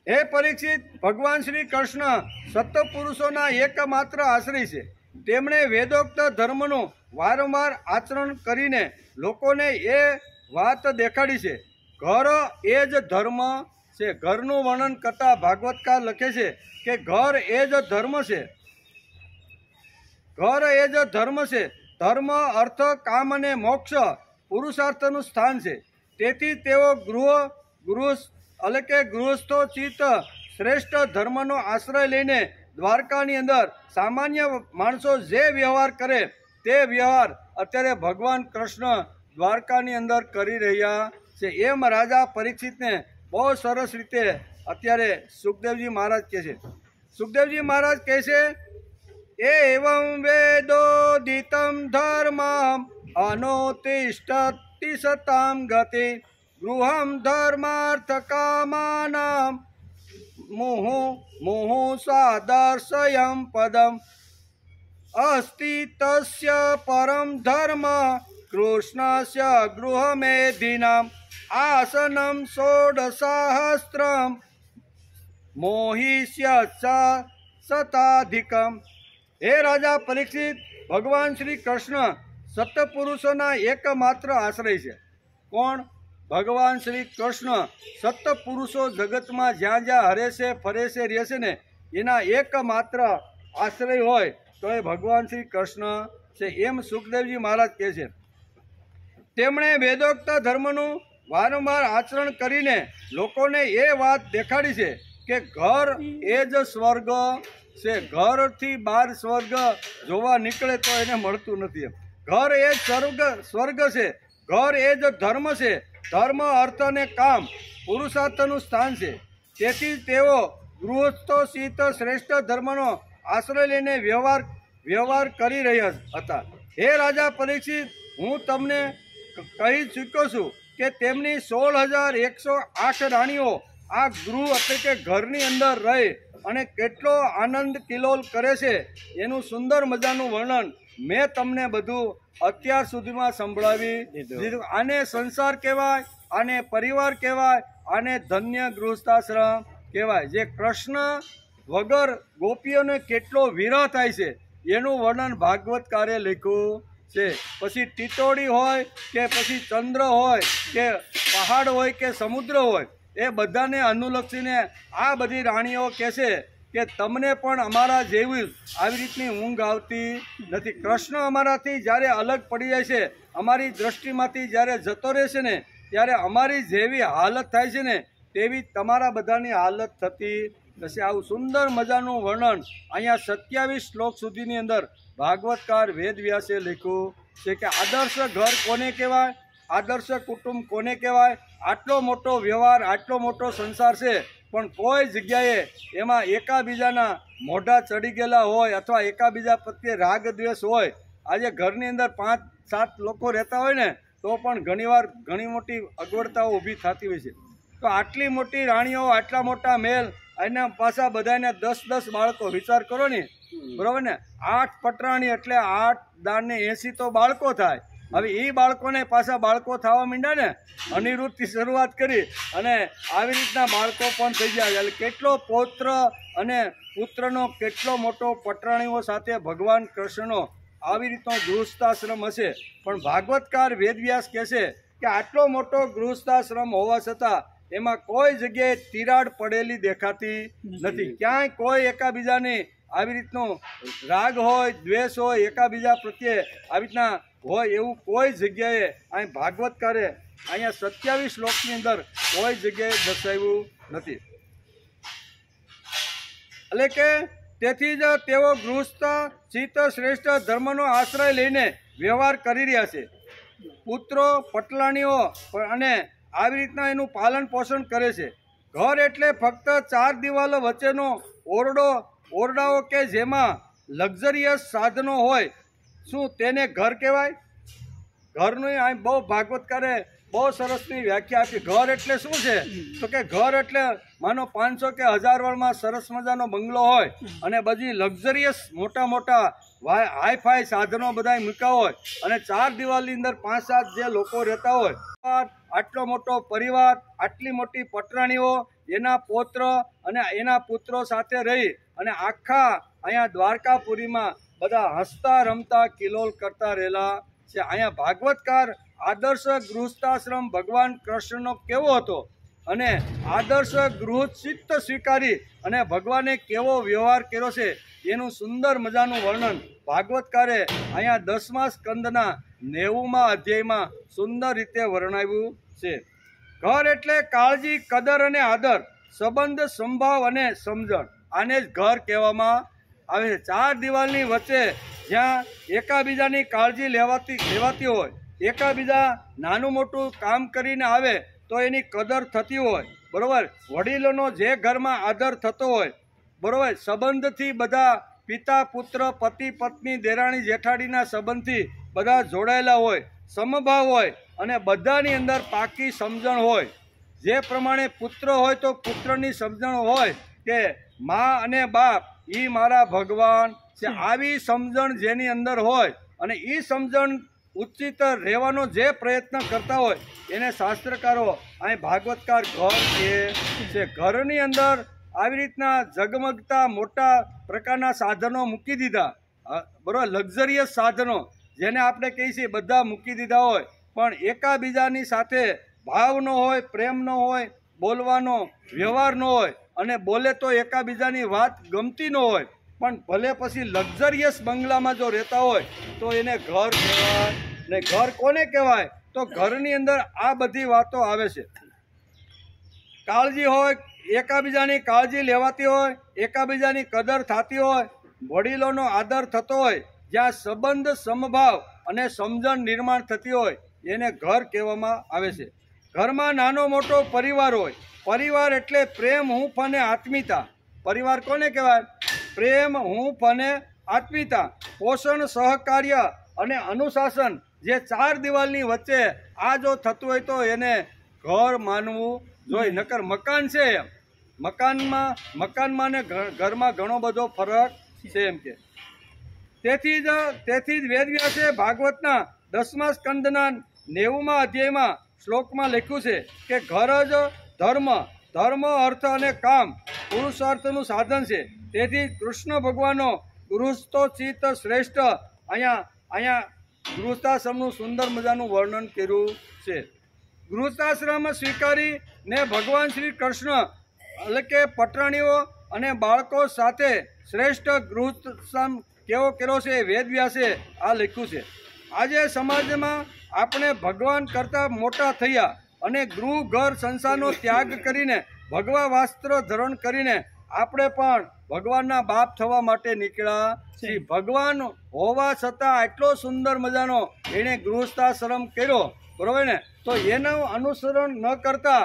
હે પરીક્ષિત, ભગવાન શ્રી કૃષ્ણ સત્પુરુષોના એકમાત્ર આશ્રય છે. તેમણે વેદોક્ત ધર્મનું વારંવાર આચરણ કરીને લોકોને એ વાત દેખાડી છે. ઘર એ જ ધર્મ છે. ઘરનું વર્ણન કરતા ભાગવતકાર લખે છે કે ઘર એ જ ધર્મ છે. ઘર એ જ ધર્મ છે. ધર્મ, અર્થ, કામ અને મોક્ષ પુરુષાર્થનું સ્થાન છે. તેથી તેઓ ગૃહસ્થોચિત શ્રેષ્ઠ ધર્મનો આશ્રય લઈને દ્વારકાની અંદર સામાન્ય માણસો જે વ્યવહાર કરે તે વ્યવહાર અત્યારે ભગવાન કૃષ્ણ દ્વારકાની અંદર કરી રહ્યા છે. એમ રાજા પરીક્ષિતને બહુ સરસ રીતે અત્યારે સુખદેવજી મહારાજ કહે છે. સુખદેવજી મહારાજ કહે છે, એવં વેદોદિતમ ધર્મમ અનોતિષ્ઠતિ સતામ ગતિ ગૃહમ ધર્માર્થ કામાનામ મુહુ સાદર્શયમ પદમ અસ્તિ તસ્ય પરમ ધર્મ કૃષ્ણસ્ય ગૃહમેધિનામ આસનમ ષોડસહસ્ત્રમ મોહિષ્ય શતાધિકમ. હે રાજા પરીક્ષિત, ભગવાન શ્રી કૃષ્ણ સત્પુરુષોના એકમાત્ર આશ્રય છે. કોણ? ભગવાન શ્રી કૃષ્ણ સત્પુરુષો જગતમાં જ્યાં જ્યાં હરે છે, ફરે છે, રહે છે ને એના એકમાત્ર આશ્રય હોય તો એ ભગવાન શ્રી કૃષ્ણ છે. એમ સુખદેવજી મહારાજ કહે છે. તેમણે વેદોક્ત ધર્મનું વારંવાર આચરણ કરીને લોકોને એ વાત દેખાડી છે કે ઘર એ જ સ્વર્ગ છે. ઘરથી બહાર સ્વર્ગ જોવા નીકળે તો એને મળતું નથી. ઘર એ જ સ્વર્ગ છે. ઘર એ જ ધર્મ છે. ધર્મ, અર્થ અને કામ પુરુષાર્થનું સ્થાન છે. તેથી તેઓ ગૃહસ્થોચિત શ્રેષ્ઠ ધર્મનો આશ્રય લઈને વ્યવહાર કરી રહ્યા હતા. હે રાજા પરીક્ષિત, હું તમને કહી ચૂક્યો છું કે તેમની 16,108 રાણીઓ આ ગૃહ એટલે કે ઘરની અંદર રહી અને કેટલો આનંદ કિલોલ કરે છે એનું સુંદર મજાનું વર્ણન મેં તમને બધું અત્યાર સુધીમાં સંભળાવી દીધું. આને સંસાર કહેવાય, આને પરિવાર કહેવાય, આને ધન્ય ગૃહસ્થાશ્રમ કહેવાય. જે કૃષ્ણ વગર ગોપીઓને કેટલો વિરહ થાય છે એનું વર્ણન ભાગવતકારે લખ્યું છે. પછી ટીટોડી હોય કે પછી ચંદ્ર હોય કે પહાડ હોય કે સમુદ્ર હોય, એ બધાને અનુલક્ષીને આ બધી રાણીઓ કહેશે કે તમને પણ અમારા જેવી આવી રીતની ઊંઘ આવતી નથી. કૃષ્ણ અમારાથી જ્યારે અલગ પડી જાય છે, અમારી દ્રષ્ટિમાંથી જ્યારે જતો રહેશે ને, ત્યારે અમારી જેવી હાલત થાય છે ને તેવી તમારા બધાની હાલત થતી હશે. આવું સુંદર મજાનું વર્ણન અહીંયા 27 શ્લોક સુધીની અંદર ભાગવતકાર વેદવ્યાસે લખ્યું છે કે આદર્શ ઘર કોને કહેવાય, આદર્શ કુટુંબ કોને કહેવાય. આટલો મોટો વ્યવહાર, આટલો મોટો સંસાર છે, પણ કોઈ જગ્યાએ એમાં એકાબીજાના મોઢા ચડી ગયેલા હોય અથવા એકાબીજા પ્રત્યે રાગ દ્વેષ હોય. આજે ઘરની અંદર 5-7 લોકો રહેતા હોય ને તો પણ ઘણીવાર ઘણી મોટી અગવડતાઓ ઊભી થતી હોય છે. તો આટલી મોટી રાણીઓ, આટલા મોટા મહેલ, એના પાછા બધાને 10-10 બાળકો, વિચાર કરો ને, બરાબર ને. 8 પટરાણી એટલે 8 દાન 80 તો બાળકો થાય. હવે એ બાળકોને પાછા બાળકો થવા માંડ્યા ને, અનિરુદ્ધથી શરૂઆત કરી અને આવી રીતના બાળકો પણ થઈ જાય. એટલે કેટલો પૌત્ર અને પુત્રનો કેટલો મોટો પટરાણીઓ સાથે ભગવાન કૃષ્ણનો આવી રીતનો ગૃહસ્થાશ્રમ હશે. પણ ભાગવતકાર વેદવ્યાસ કહે છે કે આટલો મોટો ગૃહસ્થાશ્રમ હોવા છતાં એમાં કોઈ જગ્યાએ તિરાડ પડેલી દેખાતી નથી. ક્યાંય કોઈ એકાબીજાની આવી રીતનો રાગ હોય, દ્વેષ હોય, એકાબીજા પ્રત્યે આવી રીતના હોય એવું કોઈ જગ્યાએ અહીં ભાગવતકારે અહીંયા 27 શ્લોકની અંદર કોઈ જગ્યાએ દર્શાવ્યું નથી. એટલે કે તેથી જ તેઓ ગૃહસ્થ ચિત્ત શ્રેષ્ઠ ધર્મનો આશ્રય લઈને વ્યવહાર કરી રહ્યા છે. પુત્રો, પટલાણીઓ અને આવી રીતના એનું પાલન પોષણ કરે છે. ઘર એટલે ફક્ત 4 દિવાલો વચ્ચેનો ઓરડાઓ કે જેમાં લક્ઝરિયસ સાધનો હોય, શું તેને ઘર કહેવાય? ઘરનું અહીં બહુ ભાગવતકારે બહુ સરસની વ્યાખ્યા આપી. ઘર એટલે શું છે તો કે ઘર એટલે માનો 500 કે 1000 વાળમાં સરસ મજાનો બંગલો હોય અને બધી લક્ઝરિયસ મોટા હાઈફાઈ સાધનો બધા મૂક્યા હોય અને 4 દિવાલની અંદર 5-7 જે લોકો રહેતા હોય. આટલો મોટો પરિવાર, આટલી મોટી પટરાણીઓ, એના પૌત્ર અને એના પુત્રો સાથે રહી અને આખા અહીંયા દ્વારકાપુરીમાં બધા હસતા રમતા કિલોલ કરતા રહેલા છે. અહીંયા ભાગવતકાર આદર્શ ગૃહસ્થાશ્રમ ભગવાન કૃષ્ણનો કેવો હતો અને આદર્શ ગૃહચિત્ત સ્વીકારી અને ભગવાને કેવો વ્યવહાર કર્યો છે એનું સુંદર મજાનું વર્ણન ભાગવતકારે અહીંયા 10મા સ્કંદના 90મા અધ્યાયમાં સુંદર રીતે વર્ણવ્યું છે. ઘર એટલે કાળજી, કદર અને આદર, સંબંધ, સંભાવ અને સમજણ, આને જ ઘર કહેવામાં આવે છે. 4 દિવાલની વચ્ચે જ્યાં એકાબીજાની કાળજી લેવાતી હોય, એકાબીજા નાનું મોટું કામ કરીને આવે તો એની કદર થતી હોય, બરાબર. વડીલોનો જે ઘરમાં આદર થતો હોય, બરાબર. સંબંધથી બધા પિતા પુત્ર, પતિ પત્ની, દેરાણી જેઠાણીના સંબંધથી બધા જોડાયેલા હોય, સમભાવ હોય અને બધાની અંદર પાકી સમજણ હોય. જે પ્રમાણે પુત્ર હોય તો પુત્રની સમજણ હોય કે મા અને બાપ એ મારા ભગવાન છે. આવી સમજણ જેની અંદર હોય અને એ સમજણ ઉચિત રહેવાનો જે પ્રયત્ન કરતા હોય એને શાસ્ત્રકારો અહીં ભાગવતકાર ઘર કહે છે. ઘરની અંદર આવી રીતના ઝગમગતા મોટા પ્રકારના સાધનો મૂકી દીધા, બરાબર. લક્ઝરિયસ સાધનો જેને આપણે કહીએ છીએ બધા મૂકી દીધા હોય, પણ એકાબીજાની સાથે ભાવ ન હોય, પ્રેમ ન હોય, બોલવાનો વ્યવહાર ન હોય અને બોલે તો એકાબીજાની વાત ગમતી ન હોય, પણ ભલે પછી લક્ઝરિયસ બંગલામાં જો રહેતા હોય તો એને ઘર કહેવાય. ને ઘર કોને કહેવાય તો ઘરની અંદર આ બધી વાતો આવે છે. કાળજી હોય, એકાબીજાની કાળજી લેવાતી હોય, એકાબીજાની કદર થતી હોય, વડીલોનો આદર થતો હોય, જ્યાં સંબંધ, સમભાવ અને સમજણ નિર્માણ થતી હોય એને ઘર કહેવામાં આવે છે. ઘરમાં નાનો મોટો પરિવાર હોય. પરિવાર એટલે પ્રેમ, હૂંફ અને આત્મીયતા. પરિવાર કોને કહેવાય? પ્રેમ, હૂંફ અને આત્મીયતા, પોષણ, સહકાર્ય અને અનુશાસન જે ચાર દિવાલની વચ્ચે આ જો થતું હોય તો એને ઘર માનવું જોઈએ. નકર મકાન છે એમ, મકાનમાં ને ઘરમાં ઘણો બધો ફરક છે એમ કે. તેથી જ વેદવ્યાસે ભાગવતના 10મા સ્કંદના 90મા અધ્યાયમાં શ્લોકમાં લખ્યું છે કે ઘર જ ધર્મ અર્થ અને કામ પુરુષાર્થનું સાધન છે. તેથી કૃષ્ણ ભગવાનનો ગૃહસ્થોચિત શ્રેષ્ઠ અહીંયા ગૃહસ્થાશ્રમનું સુંદર મજાનું વર્ણન કર્યું છે. ગૃહસ્થાશ્રમ સ્વીકારીને ભગવાન શ્રી કૃષ્ણ એટલે કે પટરાણીઓ અને બાળકો સાથે શ્રેષ્ઠ ગૃહસ્થાશ્રમ કેવો કર્યો છે વેદવ્યાસે આ લખ્યું છે. આજે સમાજમાં આપણે ભગવાન કરતાં મોટા થયા અને ગૃહ ઘર સંસારનો ત્યાગ કરીને ભગવા વસ્ત્ર ધારણ કરીને આપણે પણ ભગવાનના બાપ થવા માટે નીકળ્યા છીએ. ભગવાન હોવા છતાં આટલો સુંદર મજાનો એણે ગૃહસ્થાશ્રમ કર્યો, બરોબર ને? તો એનું અનુસરણ ન કરતા,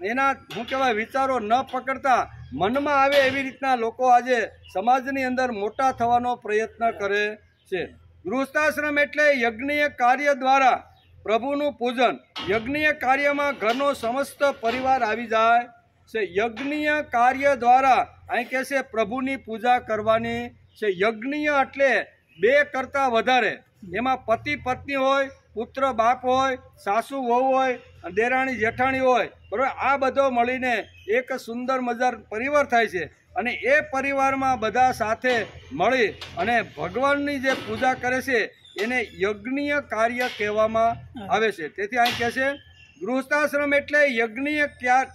એના શું કહેવાય વિચારો ન પકડતા, મનમાં આવે એવી રીતના લોકો આજે સમાજની અંદર મોટા થવાનો પ્રયત્ન કરે છે. ગૃહસ્થાશ્રમ એટલે યજ્ઞીય કાર્ય દ્વારા પ્રભુનું પૂજન. યજ્ઞીય કાર્યમાં ઘરનો સમસ્ત પરિવાર આવી જાય છે. યજ્ઞીય કાર્ય દ્વારા અહીં કહે છે પ્રભુની પૂજા કરવાની છે. યજ્ઞીય એટલે 2 કરતાં વધારે, એમાં પતિ પત્ની હોય, પુત્ર બાપ હોય, સાસુ વહુ હોય, દેરાણી જેઠાણી હોય, બરાબર? આ બધો મળીને એક સુંદર મજાર પરિવાર થાય છે અને એ પરિવારમાં બધા સાથે મળી અને ભગવાનની જે પૂજા કરે છે એને યજ્ઞીય કાર્ય કહેવામાં આવે છે. તેથી અહીં કહે છે ગૃહસ્થાશ્રમ એટલે યજ્ઞીય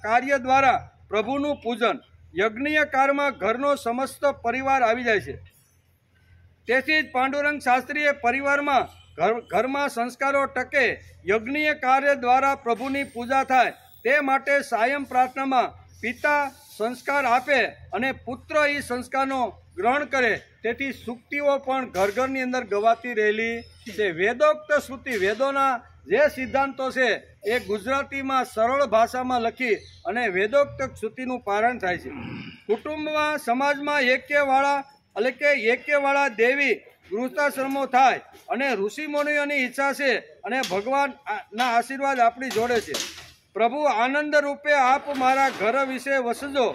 કાર્ય દ્વારા પ્રભુનું પૂજન. યજ્ઞીય કાર્યમાં ઘરનો સમસ્ત પરિવાર આવી જાય છે. તેથી જ પાંડુરંગ શાસ્ત્રીએ પરિવારમાં ઘરમાં સંસ્કારો ટકે, યજ્ઞીય કાર્ય દ્વારા પ્રભુની પૂજા થાય તે માટે સાયં પ્રાર્થનામાં પિતા સંસ્કાર આપે અને પુત્ર એ સંસ્કારનો ગ્રહણ કરે. તેથી સુક્તિઓ પણ ઘરની અંદર ગવાતી રહેલી છે. વેદોક્ત શ્રુતિ, વેદોના જે સિદ્ધાંતો છે એ ગુજરાતીમાં સરળ ભાષામાં લખી અને વેદોક્ત શ્રુતિનું પારણ થાય છે. કુટુંબમાં સમાજમાં એક્યવાળા દેવી ગૃહસ્થાશ્રમો થાય અને ઋષિમુનિઓની ઈચ્છા છે અને ભગવાનના આશીર્વાદ આપણી જોડે છે. પ્રભુ આનંદ રૂપે આપ મારા ઘર વિશે વસજો.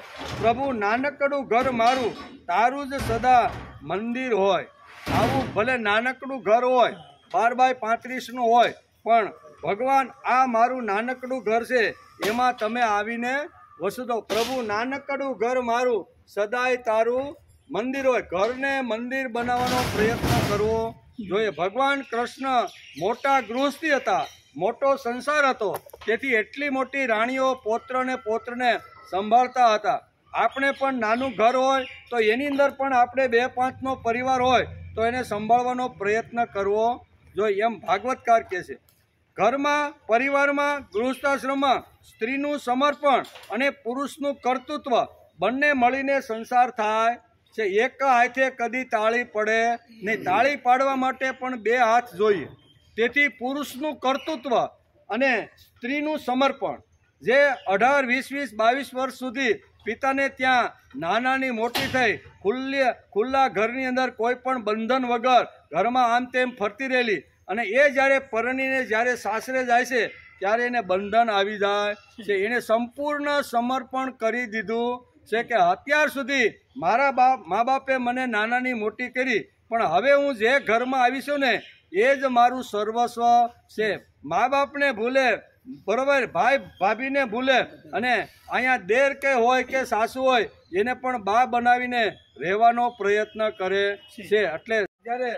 પ્રભુ નાનકડું ઘર મારું, તારું જ સદા મંદિર હોય. આવું ભલે નાનકડું ઘર હોય, 12x35નું હોય, પણ ભગવાન આ મારું નાનકડું ઘર છે એમાં તમે આવીને વસજો. પ્રભુ નાનકડું ઘર મારું, સદાય તારું મંદિર હોય. ઘરને મંદિર બનાવવાનો પ્રયત્ન કરવો જોઈએ. ભગવાન કૃષ્ણ મોટા ગૃહસ્થી હતા, મોટો સંસાર હતો, તેથી એટલી મોટી રાણીઓ પોત્રને સંભાળતા હતા. આપણે પણ નાનું ઘર હોય તો એની અંદર પણ આપણે 2-5નો પરિવાર હોય તો એને સંભાળવાનો પ્રયત્ન કરવો જોઈએ, એમ ભાગવતકાર કહે છે. ઘરમાં, પરિવારમાં, ગૃહસ્થાશ્રમમાં સ્ત્રીનું સમર્પણ અને પુરુષનું કર્તૃત્વ બંને મળીને સંસાર થાય છે. એક હાથે કદી તાળી પડે નહીં. તાળી પાડવા માટે પણ 2 હાથ જોઈએ. તેથી પુરુષનું કર્તૃત્વ અને સ્ત્રીનું સમર્પણ, જે 18, 20, 22 વર્ષ સુધી પિતાને ત્યાં નાનાની મોટી થઈ ખુલ્લા ઘરની અંદર કોઈ પણ બંધન વગર ઘરમાં આમ તેમ ફરતી રહેલી અને એ જ્યારે પરણીને જ્યારે સાસરે જાય છે ત્યારે એને બંધન આવી જાય છે. એને સંપૂર્ણ સમર્પણ કરી દીધું છે કે અત્યાર સુધી મારા મા બાપે મને નાનાની મોટી કરી, પણ હવે હું જે ઘરમાં આવી છું ને એ જ મારું સર્વસ્વ છે. મા બાપને ભૂલે, બરોબર, ભાઈ ભાભીને ભૂલે અને અહીંયા દેર કે હોય કે સાસુ હોય એને પણ બા બનાવીને રહેવાનો પ્રયત્ન કરે છે. એટલે જ્યારે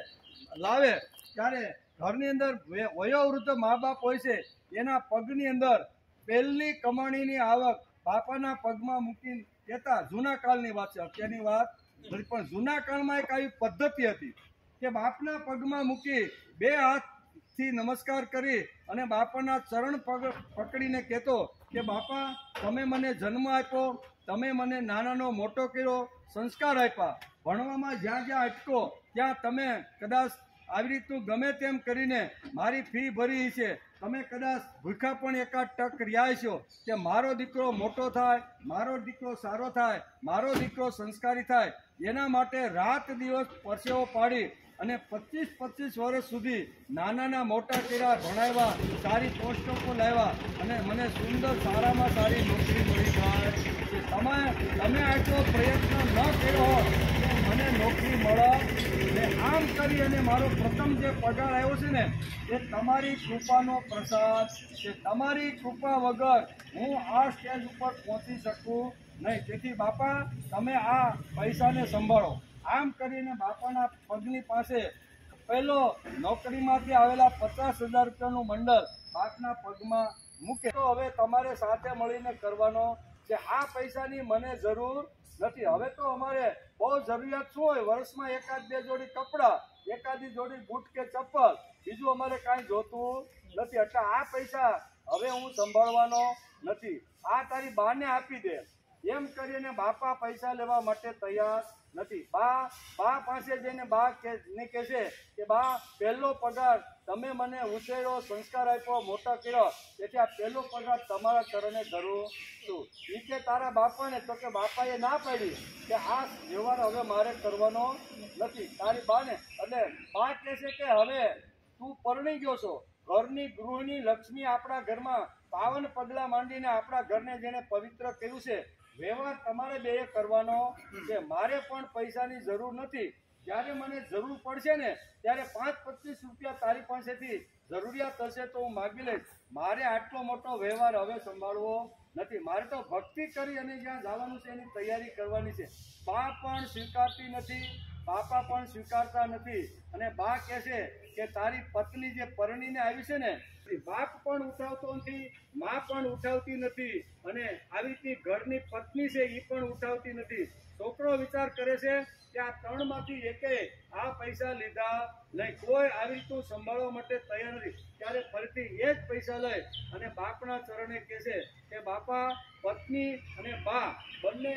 લાવે ત્યારે ઘરની અંદર વયોવૃદ્ધ મા બાપ હોય છે એના પગની અંદર પહેલી કમાણીની આવક બાપાના પગમાં મૂકીને કહેતા. જૂના કાળની વાત છે, અત્યારની વાત, પણ જૂના કાળમાં એક આવી પદ્ધતિ હતી કે બાપના પગમાં મૂકી 2 હાથથી નમસ્કાર કરી અને બાપાના ચરણ પકડીને કહેતો કે બાપા, તમે મને જન્મ આપ્યો, તમે મને નાનાનો મોટો કર્યો, સંસ્કાર આપ્યા, ભણવામાં જ્યાં જ્યાં અટકો ત્યાં તમે કદાચ આવી રીતનું ગમે તેમ કરીને મારી ફી ભરી છે, તમે કદાચ ભૂખા પણ એકાદ ટક રહ્યા છો કે મારો દીકરો મોટો થાય, મારો દીકરો સારો થાય, મારો દીકરો સંસ્કારી થાય, એના માટે રાત દિવસ પરસેવો પાડી અને 25 વર્ષ સુધી નાના મોટા કર્યા, ભણાવ્યા, સારી પોસ્ટકો લાવ્યા અને મને સુંદર સારામાં સારી નોકરી મળી જાય. તમે આટલો પ્રયત્ન ન કર્યો હોત તો મને નોકરી મળે. ને આમ કરી અને મારો પ્રથમ જે પગાર આવ્યો છે ને એ તમારી કૃપાનો પ્રસાદ છે. તમારી કૃપા વગર હું આ સ્ટેજ ઉપર પહોંચી શકું નહીં. તેથી બાપા તમે આ પૈસાને સંભાળો. આમ કરીને બાપાના પગની પાસે પહેલો નોકરીમાંથી આવેલા 50,000 રૂપિયાનું મંડળ બાપના પગમાં મૂકે. તો હવે તમારે સાથે મળીને કરવાનો છે. આ પૈસાની મને જરૂર નથી. હવે તો અમારે બહુ જરૂરિયાત શું હોય, વર્ષમાં 1-2 જોડી કપડાં, 1-2 જોડી બૂટ કે ચપ્પલ, બીજું અમારે કાંઈ જોતું નથી. એટલે આ પૈસા હવે હું સંભાળવાનો નથી. આ તારી બાને આપી દે. એમ કરીને બાપા પૈસા લેવા માટે તૈયાર નથી. બા પાસે જઈને બા ને કહેશે કે બા, પહેલો પગાર તમે મને ઉછેર્યો, સંસ્કાર આપ્યો, મોટા કર્યો, તેથી આ પહેલો પગાર તમારા ચરણે ધરું છું. એ કે તારા બાપાને, તો કે બાપાએ ના પાડી કે આ વ્યવહાર હવે મારે કરવાનો નથી તારી બાને. એટલે બા કહેશે કે હવે તું પરણી ગયો છો, ઘરની ગૃહિણી લક્ષ્મી આપણા ઘરમાં પાવન પગલાં માંડીને આપણા ઘરને જેને પવિત્ર કર્યું છે, વ્યવહાર તમારે બેએ કરવાનો છે. મારે પણ પૈસાની જરૂર નથી. જ્યારે મને જરૂર પડશે ને ત્યારે 5-25 રૂપિયા તારી પાસેથી જરૂરિયાત હશે તો હું માગી લઈશ. મારે આટલો મોટો વ્યવહાર હવે સંભાળવો નથી. મારે તો ભક્તિ કરી અને જ્યાં જવાનું છે એની તૈયારી કરવાની છે. બા પણ સ્વીકારતી નથી, બાપા પણ સ્વીકારતા નથી. અને બા કહેશે કે તારી પત્ની જે પરણીને આવી છે ને, બાપ પણ ઉઠાવતો નથી, મા પણ ઉઠાવતી નથી, અને આવી રીતની ઘરની પત્ની છે એ પણ ઉઠાવતી નથી. છોકરો વિચાર કરે છે કે આ 3માંથી એકે આ પૈસા લીધા નહીં. કોઈ આવી રીતનું સંભાળવા માટે તૈયાર નથી. ત્યારે ફરીથી એ જ પૈસા લઈ અને બાપના ચરણે કહેશે કે બાપા, પત્ની અને બા બંને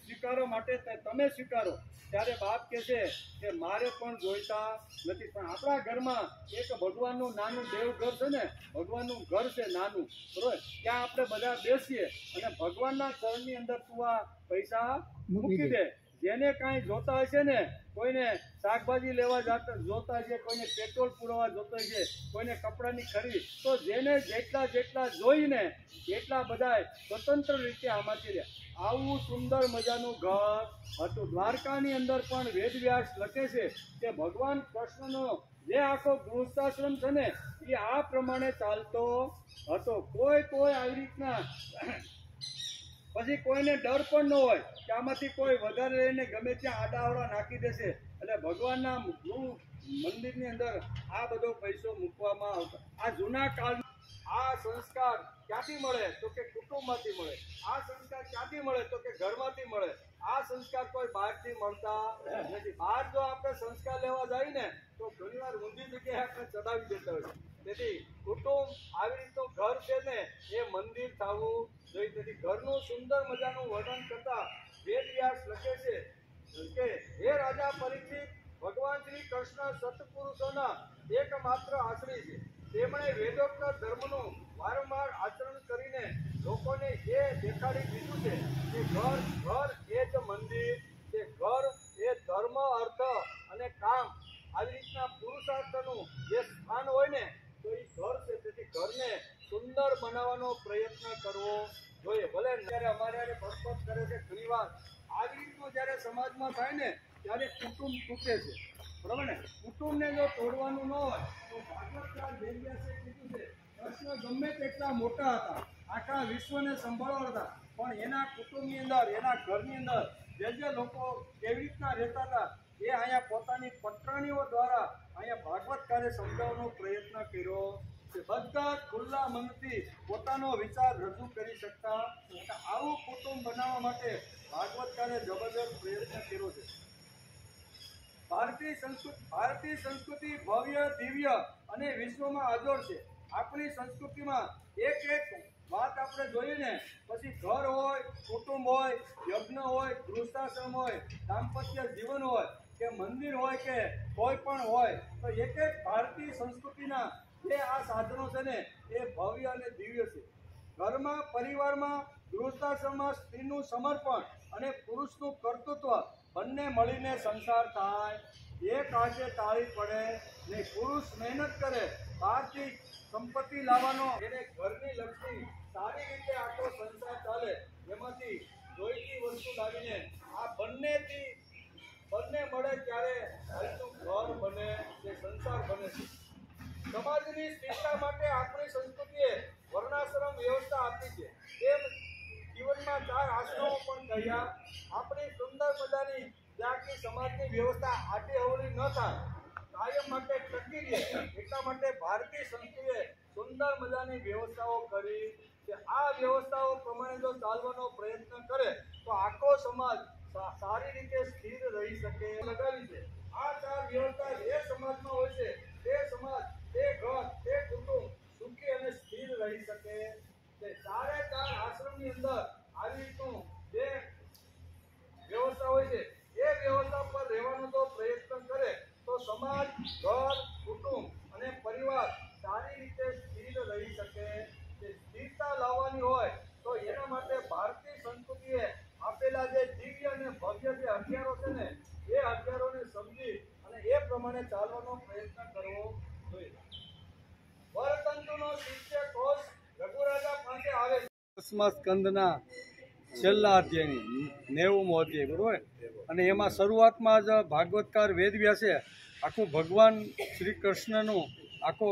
સ્વીકારો માટે તમે સ્વીકારો. ત્યારે બાપ કહેશે કે મારે પણ જોઈતા નથી. પણ આપણા ઘરમાં એક ભગવાનનું નાનું દેવઘર છે ને, ભગવાનનું ઘર છે નાનું, બરોબર, ત્યાં આપણે બધા બેસીએ અને ભગવાનના ચરણની અંદર તું આ પૈસા મૂકી દે. જેને કાંઈ જોતા હશે ને, કોઈને શાકભાજી લેવા જોતા હશે, કોઈને પેટ્રોલ પુરવા જોતા હશે, કોઈને કપડાની ખરીદ, તો જેને જેટલા જોઈને એટલા બધા સ્વતંત્ર રીતે આમાંથી રહ્યા. આવું સુંદર મજાનું ઘર હતું. દ્વારકાની અંદર પણ વેદવ્યાસ લખે છે કે ભગવાન કૃષ્ણનો જે આખો ગૃહસ્થાશ્રમ છે ને એ આ પ્રમાણે ચાલતો હતો. કોઈ આવી રીતના પછી કોઈને ડર પણ ન હોય કે આમાંથી કોઈ વધારે લઈને ગમે ત્યાં આડાવડા નાખી દેશે. એટલે ભગવાનના મંદિરની અંદર આ બધો પૈસો મૂકવામાં આવતો. આ જૂના કાળ આ સંસ્કાર ક્યાંથી મળે તો કે કુટુંબમાંથી મળે. આ સંસ્કાર ક્યાંથી મળે તો કે ઘરમાંથી મળે. આ સંસ્કાર કોઈ બહારથી મળતા નથી. બહાર જો આપણે સંસ્કાર લેવા જઈએ ને તો ઘણીવાર ઊંધી જગ્યાએ આપણે ચડાવી દેતા હોય. તેથી કુટુંબ આવી રીતનું ઘર છે ને એ મંદિર થવું જોઈએ. તેથી ઘરનું સુંદર મજાનું વર્ણન કરતા વેદવ્યાસ લખે છે કે હે રાજા પરીક્ષિત, ભગવાન શ્રી કૃષ્ણ સત્પુરુષોના એકમાત્ર આશ્રય છે. તેમણે વેદોક્ત ધર્મનું વારંવાર આચરણ કરીને લોકોને એ દેખાડી દીધું છે કે ઘર એ જ મંદિર છે. ઘર એ ધર્મ, અર્થ અને કામ આવી રીતના પુરુષાર્થનું જે સ્થાન હોય ને તો એ ઘર છે. તેથી ઘરને સુંદર બનાવવાનો પ્રયત્ન કરવો જોઈએ. ભલે જ્યારે અમારે બરપત કરે છે ઘણીવાર આવી રીતનું જ્યારે સમાજમાં થાય ને ત્યારે કુટુંબ તૂટે છે, બરાબર ને. કુટુંબને જો તોડવાનું ન હોય તો ભાગવતકાર વેદવ્યાસે કીધું છે કૃષ્ણ ગમે તેટલા મોટા હતા, આખા વિશ્વને સંભાળવા હતા, પણ એના કુટુંબની અંદર, એના ઘરની અંદર જે લોકો કેવી રીતના રહેતા હતા એ અહીંયા પોતાની પટરાણીઓ દ્વારા અહીંયા ભાગવતકારે સમજાવવાનો પ્રયત્ન કર્યો છે. બધા ખુલ્લા મનથી પોતાનો વિચાર રજૂ કરી શકતા. આવું કુટુંબ બનાવવા માટે ભાગવતકારે જબરદસ્ત પ્રયત્ન કર્યો છે. ભારતીય સંસ્કૃતિ ભવ્ય, દિવ્ય અને વિશ્વમાં અજોડ છે. આપણી સંસ્કૃતિમાં એક વાત આપણે જોઈએ ને પછી ઘર હોય, કુટુંબ હોય, યજ્ઞ હોય, ગૃહસ્થાશ્રમ હોય, દાંપત્ય જીવન હોય કે મંદિર હોય કે કોઈ પણ હોય, તો એક ભારતીય સંસ્કૃતિના જે આ સાધનો છે ને એ ભવ્ય અને દિવ્ય છે. ઘરમાં, પરિવારમાં, ગૃહસ્થાશ્રમમાં સ્ત્રીનું સમર્પણ અને પુરુષનું કર્તૃત્વ બંને મળીને સંસાર થાય એક હાથે તાળી પડે ને પુરુષ મહેનત કરે, બહારથી સંપત્તિ લાવવાનો, એને ઘરની લક્ષ્મી સારી રીતે આખો સંસાર ચાલે, એમાંથી જોઈતી વસ્તુ લાવીને આ બંને મળે ત્યારે આજનું ઘર બને, જે સંસાર બને છે. સમાજની સ્થિરતા માટે આપણી સંસ્કૃતિએ વર્ણાશ્રમ વ્યવસ્થા આપી છે. તેમ જીવનમાં 4 આશ્રમો પણ કહ્યા. આપણી સુંદર મજાની ત્યાંની સમાજની વ્યવસ્થા આડી અવળી ન થાય, કાયમ માટે ટકી રહે, એટલા માટે ભારતીય સંસ્કૃતિએ સુંદર મજાની વ્યવસ્થાઓ કરી છે. આ વ્યવસ્થાઓ પ્રમાણે જો ચાલવાનો પ્રયત્ન કરે તો આખો સમાજ સારી રીતે સ્થિર રહી શકે લગાવી છે. આ 4 વ્યવસ્થા જે સમાજમાં હોય છે તે સમાજ, તે ઘર, તે કુટુંબ સુખી અને સ્થિર રહી શકે. તે 4 આશ્રમની અંદર આવી રીતનું જે વ્યવસ્થા હોય છે એ વ્યવસ્થા પર રહેવાનો જો પ્રયત્ન કરે તો સમાજ, ઘર, કુટુંબ અને પરિવાર સારી રીતે સ્થિર રહી શકે. તે સ્થિરતા લાવવાની હોય તો એના માટે ભારતીય સંસ્કૃતિએ આપેલા જે દિવ્ય અને ભવ્ય જે હથિયારો છે ને એ હથિયારોને સમજી અને એ પ્રમાણે ચાલવાનો પ્રયત્ન કરવો જોઈએ. વરતંતુનો શિષ્ય કોષ રઘુરાજા પાસે આવે છે. 10મા સ્કંદના છેલ્લા અધ્યાયની 90મો અધ્યાય, બરોબર. અને એમાં શરૂઆતમાં જ ભાગવતકાર વેદવ્યાસે આખું ભગવાન શ્રી કૃષ્ણનું આખો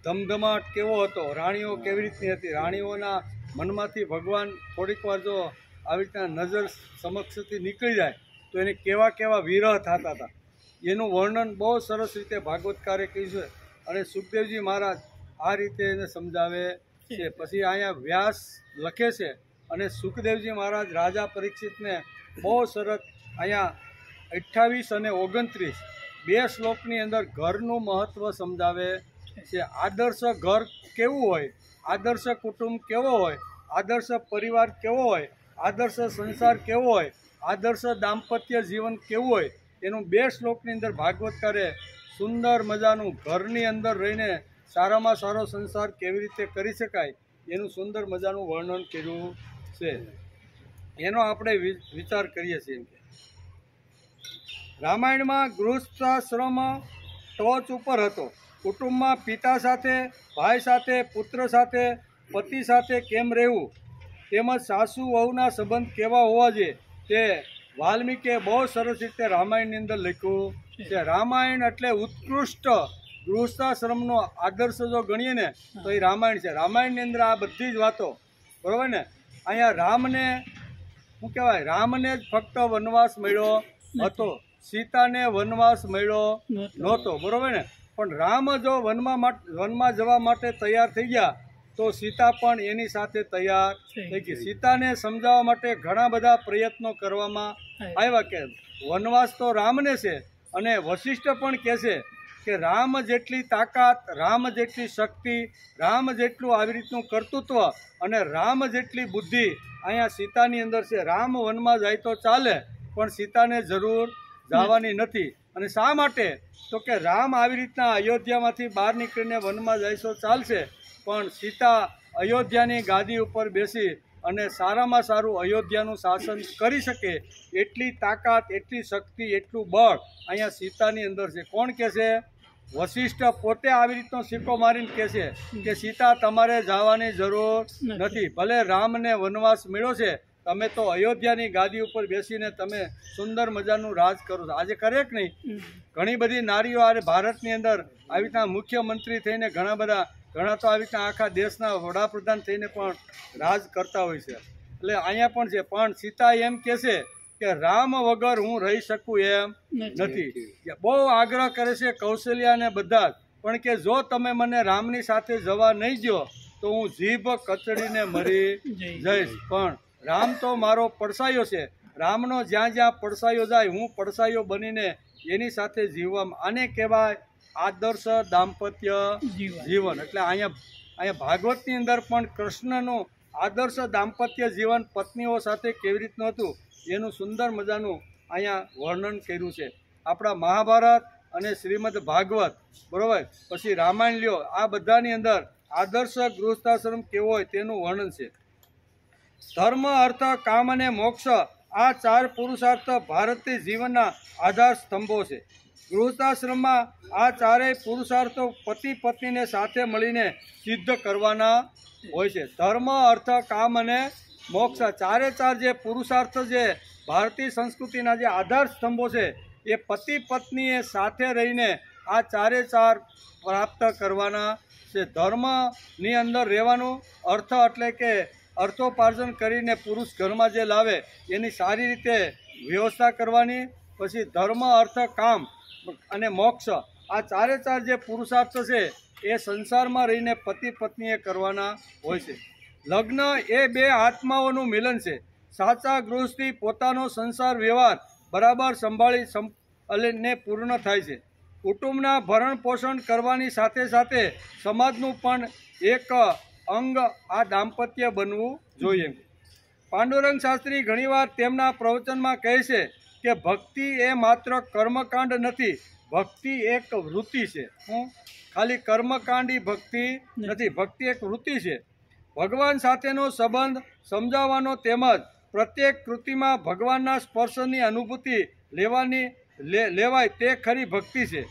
ધમધમાટ કેવો હતો, રાણીઓ કેવી રીતની હતી, રાણીઓના મનમાંથી ભગવાન થોડીક વાર જો આવી રીતના નજર સમક્ષથી નીકળી જાય તો એને કેવા કેવા વિરહ થતા હતા, એનું વર્ણન બહુ સરસ રીતે ભાગવતકારે કહ્યું છે. અને સુખદેવજી મહારાજ આ રીતે એને સમજાવે છે. પછી અહીંયા વ્યાસ લખે છે અને સુખદેવજી મહારાજ રાજા પરીક્ષિતને બહુ સરસ અહીંયા 28 અને 29 2 શ્લોકની અંદર ઘરનું મહત્ત્વ સમજાવે છે. આદર્શ ઘર કેવું હોય, આદર્શ કુટુંબ કેવો હોય, આદર્શ પરિવાર કેવો હોય, આદર્શ સંસાર કેવો હોય, આદર્શ દાંપત્ય જીવન કેવું હોય, એનું 2 શ્લોકની અંદર ભાગવતકારે સુંદર મજાનું ઘરની અંદર રહીને સારામાં સારો સંસાર કેવી રીતે કરી શકાય એનું સુંદર મજાનું વર્ણન કર્યું છે. એનો આપણે વિચાર કરીએ છીએ. રામાયણમાં ગૃહસ્થાશ્રમ ટોચ ઉપર હતો. કુટુંબમાં પિતા સાથે, ભાઈ સાથે, પુત્ર સાથે, પતિ સાથે કેમ રહેવું, તેમજ સાસુ વહુના સંબંધ કેવા હોવા જોઈએ તે વાલ્મીકીએ બહુ સરસ રીતે રામાયણની અંદર લખ્યું છે. રામાયણ એટલે ઉત્કૃષ્ટ ગૃહસ્થાશ્રમનો આદર્શ જો ગણીએ ને તો એ રામાયણ છે. રામાયણની અંદર આ બધી જ વાતો, બરાબર ને. અહીંયા રામને શું કહેવાય, રામને જ ફક્ત વનવાસ મળ્યો હતો, સીતાને વનવાસ મળ્યો નહોતો, બરાબર ને. પણ રામ જો વનમાં જવા માટે તૈયાર થઈ ગયા તો સીતા પણ એની સાથે તૈયાર થઈ ગઈ. સીતાને સમજાવવા માટે ઘણા બધા પ્રયત્નો કરવામાં આવ્યા કે વનવાસ તો રામને છે. અને વશિષ્ઠ પણ કહે છે કે રામ જેટલી તાકાત, રામ જેટલી શક્તિ, રામ જેટલું આવી રીતનું કર્તૃત્વ અને રામ જેટલી બુદ્ધિ અહીંયા સીતાની અંદર છે. રામ વનમાં જાય તો ચાલે પણ સીતાને જરૂર જવાની નથી. અને શા માટે તો કે રામ આવી રીતના અયોધ્યામાંથી બહાર નીકળીને વનમાં જાય તો ચાલશે પણ સીતા અયોધ્યાની ગાદી ઉપર બેસી અને સારામાં સારું અયોધ્યાનું શાસન કરી શકે એટલી તાકાત, એટલી શક્તિ, એટલું બળ અહીંયા સીતાની અંદર છે. કોણ કહે છે? વશિષ્ઠ પોતે આવી રીતનો સિક્કો મારીને કહે છે કે સીતા તમારે જવાની જરૂર નથી. ભલે રામને વનવાસ મળ્યો છે, તમે તો અયોધ્યાની ગાદી ઉપર બેસીને તમે સુંદર મજાનું રાજ કરો છો. આજે કરે કે નહીં? ઘણી બધી નારીઓ આ ભારતની અંદર આવી રીતના મુખ્યમંત્રી થઈને ઘણા તો આવી રીતના આખા દેશના વડાપ્રધાન થઈને પણ રાજ કરતા હોય છે. એટલે અહીંયા પણ છે. પણ સીતા એમ કહે છે કે રામ વગર હું રહી શકું એમ નથી. બહુ આગ્રહ કરે છે કૌશલ્યાને બધા જ, પણ કે જો તમે મને રામની સાથે જવા નહીં દો તો હું જીભ કચડીને મરી જઈશ. પણ રામ તો મારો પડસાયો છે. રામનો જ્યાં જ્યાં પડસાયો જાય હું પડસાયો બનીને એની સાથે જીવવામાં, આને કહેવાય આદર્શ દાંપત્ય જીવન. એટલે અહીંયા ભાગવતની અંદર પણ કૃષ્ણનું આદર્શ દાંપત્ય જીવન પત્નીઓ સાથે કેવી રીતનું હતું એનું સુંદર મજાનું અહીંયા વર્ણન કર્યું છે. આપણા મહાભારત અને શ્રીમદ ભાગવત, બરાબર, પછી રામાયણ લ્યો, આ બધાની અંદર આદર્શ ગૃહસ્થાશ્રમ કેવો હોય તેનું વર્ણન છે. ધર્મ, અર્થ, કામ અને મોક્ષ આ 4 પુરુષાર્થ ભારતીય જીવનના આધાર સ્તંભો છે. ગૃહસ્થાશ્રમમાં આ ચારેય પુરુષાર્થો પતિ પત્નીને સાથે મળીને સિદ્ધ કરવાના હોય છે. ધર્મ, અર્થ, કામ અને મોક્ષ, ચારે ચાર જે પુરુષાર્થ જે ભારતીય સંસ્કૃતિના જે આધાર સ્તંભો છે એ પતિ પત્નીએ સાથે રહીને આ ચારે ચાર પ્રાપ્ત કરવાના છે. ધર્મની અંદર રહેવાનું, અર્થ એટલે કે અર્થોપાર્જન કરીને પુરુષ ઘરમાં જે લાવે એની સારી રીતે વ્યવસ્થા કરવાની. પછી ધર્મ, અર્થ, કામ અને મોક્ષ, આ ચારે ચાર જે પુરુષાર્થ છે એ સંસારમાં રહીને પતિ પત્નીએ કરવાના હોય છે. લગ્ન એ બે આત્માઓનું મિલન છે. સાચા ગૃહસ્થી પોતાનો સંસાર વ્યવહાર બરાબર સંભાળીને પૂર્ણ થાય છે. કુટુંબના ભરણ પોષણ કરવાની સાથે સાથે સમાજનું પણ એક અંગ આ દાંપત્ય બનવું જોઈએ. પાંડુરંગ શાસ્ત્રી ઘણીવાર તેમના પ્રવચનમાં કહે છે કે ભક્તિ એ માત્ર કર્મકાંડ નથી, ભક્તિ એક વૃત્તિ છે. ખાલી કર્મકાંડી ભક્તિ નથી, ભક્તિ એક વૃત્તિ છે. ભગવાન સાથેનો સંબંધ સમજાવવાનો તેમજ પ્રત્યેક કૃતિમાં ભગવાનના સ્પર્શની અનુભૂતિ લેવાય તે ખરી ભક્તિ છે.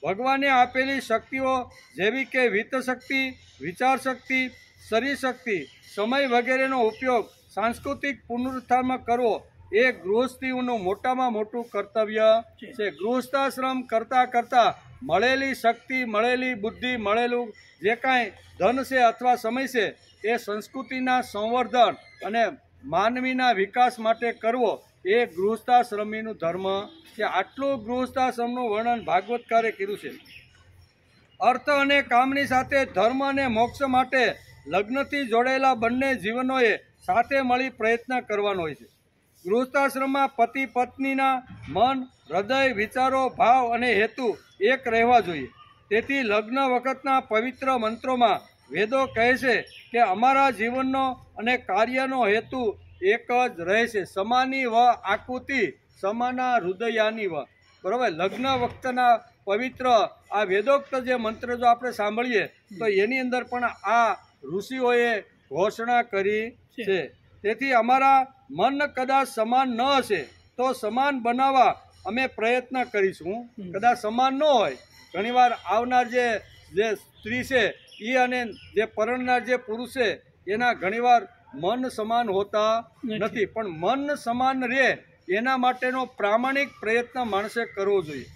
ભગવાને આપેલી શક્તિઓ જેવી કે વિત્ત શક્તિ, વિચાર શક્તિ, શરીર શક્તિ, સમય વગેરેનો ઉપયોગ સાંસ્કૃતિક પુનરુત્થાનમાં કરવો એ ગૃહસ્થીઓનું મોટામાં મોટું કર્તવ્ય છે. ગૃહસ્થાશ્રમ કરતાં કરતાં મળેલી શક્તિ, મળેલી બુદ્ધિ, મળેલું જે કાંઈ ધન છે અથવા સમય છે એ સંસ્કૃતિના સંવર્ધન અને માનવીના વિકાસ માટે કરવો એ ગૃહસ્થાશ્રમીનું ધર્મ છે. આટલું ગૃહસ્થાશ્રમનું વર્ણન ભાગવતકારે કર્યું છે. અર્થ અને કામની સાથે ધર્મ અને મોક્ષ માટે લગ્નથી જોડાયેલા બંને જીવનોએ સાથે મળી પ્રયત્ન કરવાનો હોય છે. ગૃહસ્થાશ્રમમાં પતિ પત્નીના મન, હૃદય, વિચારો, ભાવ અને હેતુ એક રહેવા જોઈએ. તેથી લગ્ન વખતના પવિત્ર મંત્રોમાં વેદો કહે છે કે અમારા જીવનનો અને કાર્યનો હેતુ એક જ રહે છે. સમાની વ આકૃતિ સમાના હૃદયાની વ. બરાબર, લગ્ન વખતના પવિત્ર આ વેદોક્ત જે મંત્ર જો આપણે સાંભળીએ તો એની અંદર પણ આ ઋષિઓએ ઘોષણા કરી છે. તેથી અમારા મન કદાચ સમાન ન હશે તો સમાન બનાવવા અમે પ્રયત્ન કરીશું. કદાચ સમાન ન હોય, ઘણીવાર આવનાર જે સ્ત્રી છે એ અને જે પરણનાર જે પુરુષ છે એના ઘણીવાર મન સમાન હોતા નથી, પણ મન સમાન રહે એના માટેનો પ્રામાણિક પ્રયત્ન માણસે કરવો જોઈએ.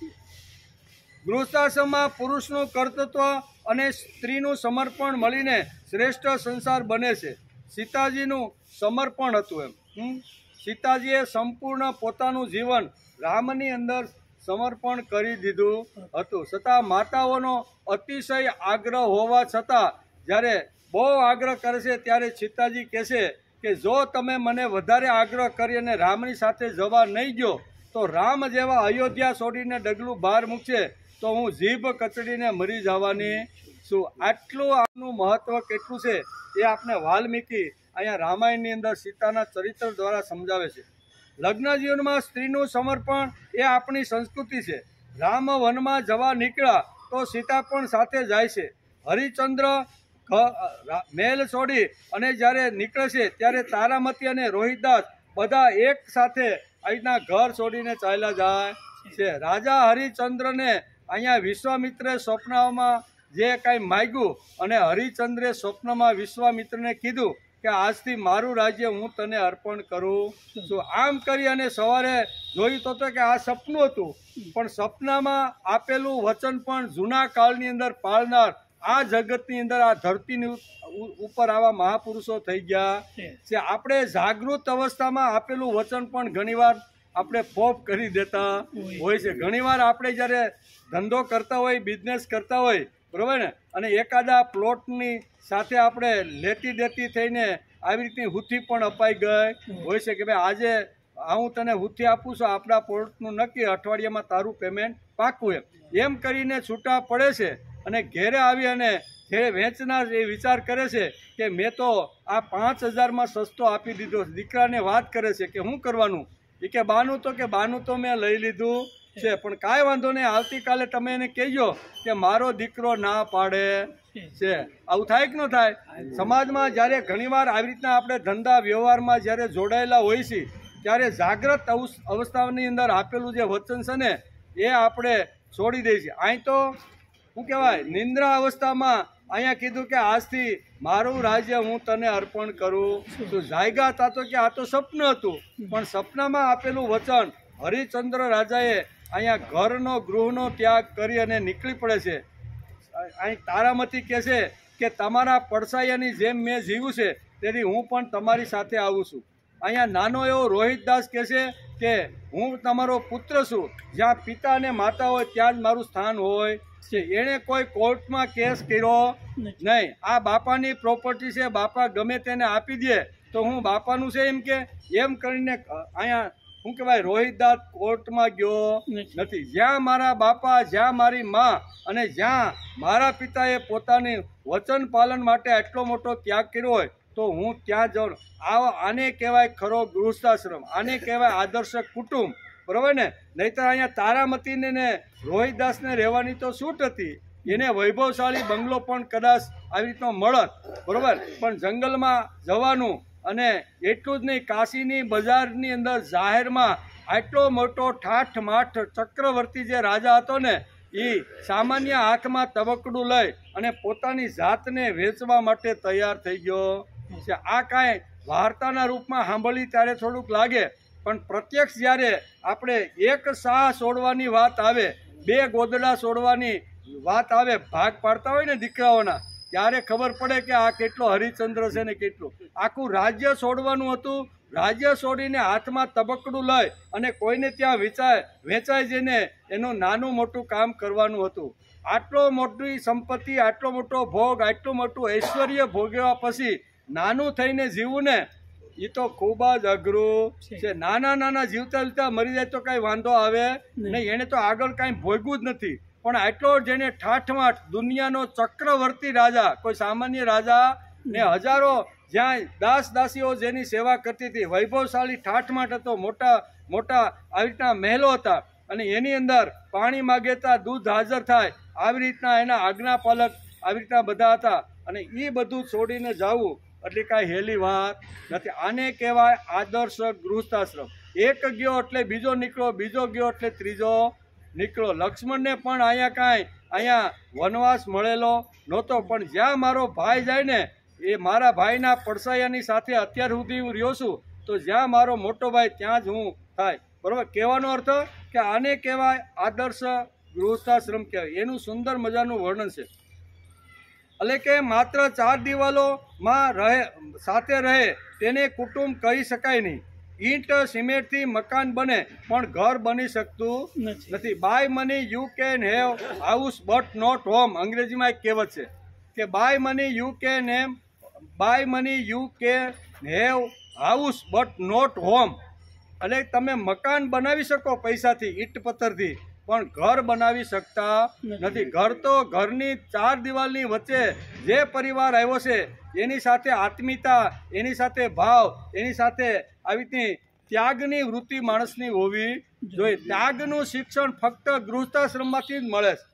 ગૃહસ્થાશ્રમમાં પુરુષનું કર્તૃત્વ અને સ્ત્રીનું સમર્પણ મળીને શ્રેષ્ઠ સંસાર બને છે. સીતાજીનું સમર્પણ હતું એમ. સીતાજીએ સંપૂર્ણ પોતાનું જીવન રામની અંદર સમર્પણ કરી દીધું હતું. છતાં માતાઓનો અતિશય આગ્રહ હોવા છતાં જ્યારે બહુ આગ્રહ કરે છે ત્યારે સીતાજી કહે છે કે જો તમે મને વધારે આગ્રહ કરી અને રામની સાથે જવા નહીં ગયો તો રામ જેવા અયોધ્યા છોડીને ડગલું બહાર મૂકશે તો હું જીભ કચડીને મરી જવાની છું. આટલું આનું મહત્વ કેટલું છે એ આપણે વાલ્મીકી અહીંયા રામાયણની અંદર સીતાના ચરિત્ર દ્વારા સમજાવે છે. લગ્ન જીવનમાં સ્ત્રીનું સમર્પણ એ આપણી સંસ્કૃતિ છે. રામ વનમાં જવા નીકળ્યા તો સીતા પણ સાથે જાય છે. હરિચંદ્ર મહેલ છોડી અને જ્યારે નીકળે છે ત્યારે તારામતી અને રોહિતદાસ બધા એક સાથે અહીંના ઘર છોડીને ચાલ્યા જાય છે. રાજા હરિચંદ્રને અહીંયા વિશ્વામિત્રે સ્વપ્નમાં જે કાંઈ માગ્યું અને હરિચંદ્રે સ્વપ્નમાં વિશ્વામિત્રને કીધું કે આજથી મારું રાજ્ય હું તને અર્પણ કરું છું. આમ કરી અને સવારે જોયું તો કે આ સપનું હતું, પણ સપનામાં આપેલું વચન પણ જૂના કાળની અંદર પાળનાર આ જગતની અંદર આ ધરતીની ઉપર આવા મહાપુરુષો થઈ ગયા છે. આપણે જાગૃત અવસ્થામાં આપેલું વચન પણ ઘણીવાર આપણે પોપ કરી દેતા હોય છે. ઘણીવાર આપણે જ્યારે ધંધો કરતા હોય, બિઝનેસ કરતા હોય, બરાબર ને, અને એકાદા પ્લોટની સાથે આપણે લેતી દેતી થઈને આવી રીતની હુથ્થી પણ અપાઈ ગઈ હોય છે કે ભાઈ આજે હું તને હુથ્થી આપું છું, આપણા પ્લોટનું નક્કી, અઠવાડિયામાં તારું પેમેન્ટ પાકું. એમ કરીને છૂટા પડે છે અને ઘેરે આવી અને ઘેરે વેચનાર એ વિચાર કરે છે કે મેં તો આ 5000માં સસ્તો આપી દીધો. દીકરાને વાત કરે છે કે શું કરવાનું? એ કે બાનું તો મેં લઈ લીધું છે, પણ કાંઈ વાંધો નહીં, આવતીકાલે તમે એને કહેજો કે મારો દીકરો ના પાડે છે. આવું થાય કે ન થાય? સમાજમાં જ્યારે ઘણીવાર આવી રીતના આપણે ધંધા વ્યવહારમાં જ્યારે જોડાયેલા હોય છે ત્યારે જાગ્રત અવસ્થાની અંદર આપેલું જે વચન છે ને એ આપણે છોડી દે છે. અહીં તો શું કહેવાય, નિંદ્રા અવસ્થામાં અહીંયા કીધું કે આજથી મારું રાજ્ય હું તને અર્પણ કરું. તું જાયગા હતા તો કે આ તો સ્વપ્ન હતું, પણ સપનામાં આપેલું વચન હરિચંદ્ર રાજાએ અહીંયા ઘરનો ગૃહનો ત્યાગ કરી અને નીકળી પડે છે. અહીં તારામતી કહે છે કે તમારા પડસાયાની જેમ મેં જીવ્યું છે તેથી હું પણ તમારી સાથે આવું છું. અહીંયા નાનો એવો રોહિતદાસ કહે છે કે હું તમારો પુત્ર છું, જ્યાં પિતા અને માતા હોય ત્યાં જ મારું સ્થાન હોય છે. એણે કોઈ કોર્ટમાં કેસ કર્યો નહીં. આ બાપાની પ્રોપર્ટી છે, બાપા ગમે તેને આપી દે તો હું બાપાનું છે એમ કે એમ કરીને અહીંયા શું કહેવાય, રોહિતદાસ કોર્ટમાં ગયો નથી. જ્યાં મારા બાપા, જ્યાં મારી માં અને જ્યાં મારા પિતાએ પોતાની વચન પાલન માટે આટલો મોટો ત્યાગ કર્યો હોય તો હું ત્યાં જાઉં. આને કહેવાય ખરો ગૃહસ્થાશ્રમ, આને કહેવાય આદર્શ કુટુંબ, બરાબર ને? નહીંતર અહીંયા તારામતીને ને રોહિતદાસને રહેવાની તો છૂટ હતી. એને વૈભવશાળી બંગલો પણ કદાચ આવી રીતનો મળત, બરાબર, પણ જંગલમાં જવાનું અને એટલું જ નહીં, કાશીની બજારની અંદર જાહેરમાં આટલો મોટો ઠાઠમાઠ ચક્રવર્તી જે રાજા હતો ને, એ સામાન્ય હાથમાં તબકડું લઈ અને પોતાની જાતને વેચવા માટે તૈયાર થઈ ગયો છે. આ કાંઈ વાર્તાના રૂપમાં સાંભળી ત્યારે થોડુંક લાગે, પણ પ્રત્યક્ષ જ્યારે આપણે એક શાહ છોડવાની વાત આવે, બે ગોદડા છોડવાની વાત આવે, ભાગ પાડતા હોય ને દીકરાઓના, ત્યારે ખબર પડે કે આ કેટલો હરિચંદ્ર છે ને કેટલું. આખું રાજ્ય છોડવાનું હતું. રાજ્ય છોડીને હાથમાં તબકડું લઈ અને કોઈને ત્યાં વેચાઈ જઈને એનું નાનું મોટું કામ કરવાનું હતું. આટલો મોટી સંપત્તિ, આટલો મોટો ભોગ, આટલું મોટું ઐશ્વર્ય ભોગવ્યા પછી નાનું થઈને જીવવું ને એ તો ખૂબ જ અઘરું છે. નાના જીવતા જીવતા મરી જાય તો કાંઈ વાંધો આવે નહીં, એને તો આગળ કાંઈ ભોગવું જ નથી. પણ આટલો જેને ઠાઠમાઠ દુનિયાનો ચક્રવર્તી રાજા, કોઈ સામાન્ય રાજા ને હજારો જ્યાં દાસ દાસીઓ જેની સેવા કરતી હતી, વૈભવશાળી ઠાઠમાઠ હતો, મોટા મોટા આવી રીતના મહેલો હતા અને એની અંદર પાણી માગેતા દૂધ હાજર થાય આવી રીતના એના આજ્ઞાપાલક આવી રીતના બધા હતા. અને એ બધું છોડીને જવું એટલે કાંઈ હેલી વાત નથી. આને કહેવાય આદર્શ ગૃહસ્થાશ્રમ. એક ગયો એટલે બીજો નીકળો, બીજો ગયો એટલે ત્રીજો નીકળો. લક્ષ્મણને પણ અહીંયા વનવાસ મળેલો નહોતો, પણ જ્યાં મારો ભાઈ જાય ને, એ મારા ભાઈના પડસાયાની સાથે અત્યાર સુધી હું રહ્યો છું, તો જ્યાં મારો મોટો ભાઈ ત્યાં જ હું થાય, બરાબર? કહેવાનો અર્થ કે આને કહેવાય આદર્શ ગૃહસ્થાશ્રમ કહેવાય. એનું સુંદર મજાનું વર્ણન છે. એટલે કે માત્ર 4 દિવાલોમાં સાથે રહે તેને કુટુંબ કહી શકાય નહીં. ઈંટ સિમેન્ટથી મકાન બને પણ ઘર બની શકતું નથી. By money you can have house but not home. અંગ્રેજીમાં એક કહેવત છે કે by money you can have house but not home. એટલે તમે મકાન બનાવી શકો પૈસાથી, ઈંટ પથ્થરથી, પણ ઘર બનાવી શકતા નથી. ઘર તો ઘરની 4 દિવાલની વચ્ચે જે પરિવાર આવ્યો છે એની સાથે આત્મીયતા, એની સાથે ભાવ, એની સાથે આવી રીતની ત્યાગની વૃત્તિ માણસની હોવી જોઈએ. ત્યાગનું શિક્ષણ ફક્ત ગૃહસ્થાશ્રમમાંથી જ મળે છે,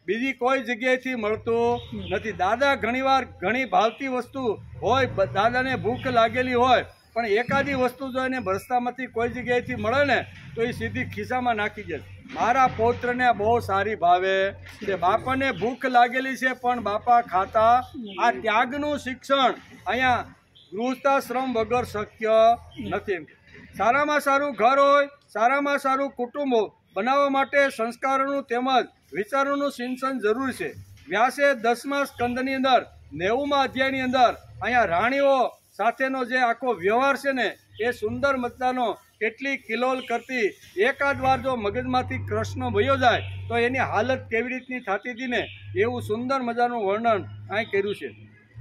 બીજી કોઈ જગ્યાએથી મળતું નથી. દાદા ઘણીવાર ઘણી ભાવતી વસ્તુ હોય, દાદાને ભૂખ લાગેલી હોય, પણ એકાદી વસ્તુ જો એને રસ્તામાંથી કોઈ જગ્યાએથી મળે ને તો એ સીધી ખિસ્સામાં નાખી જાય. મારા પૌત્રને બહુ સારી ભાવે છે, બાપાને ભૂખ લાગેલી છે પણ બાપા ખાતા. આ ત્યાગનું શિક્ષણ અહીંયા ગૃહસ્થાશ્રમ વગર શક્ય નથી. સારામાં સારું ઘર હોય, સારામાં સારું કુટુંબ બનાવવા માટે સંસ્કારોનું તેમજ વિચારોનું સિંચન જરૂર છે. વ્યાસે 10મા સ્કંદની અંદર 90મા અધ્યાયની અંદર અહીંયા રાણીઓ સાથેનો જે આખો વ્યવહાર છે ને એ સુંદર મજાનો કેટલી કિલોલ કરતી. એકાદ વાર જો મગજમાંથી કૃષ્ણ વયો જાય તો એની હાલત કેવી રીતની થતી હતી ને એવું સુંદર મજાનું વર્ણન અહીં કર્યું છે.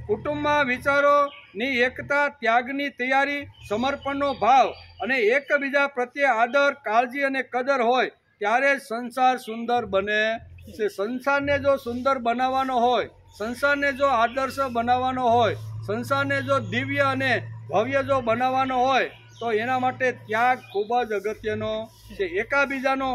કુટુંબમાં વિચારોની એકતા, ત્યાગની તૈયારી, સમર્પણનો ભાવ અને એકબીજા પ્રત્યે આદર, કાળજી અને કદર હોય ત્યારે સંસાર સુંદર બને છે. સંસારને જો સુંદર બનાવવાનો હોય, સંસારને જો આદર્શ બનાવવાનો હોય, સંસારને જો દિવ્ય અને ભવ્ય જો બનાવવાનો હોય તો એના માટે ત્યાગ ખૂબ જ અગત્યનો છે. એકાબીજાનો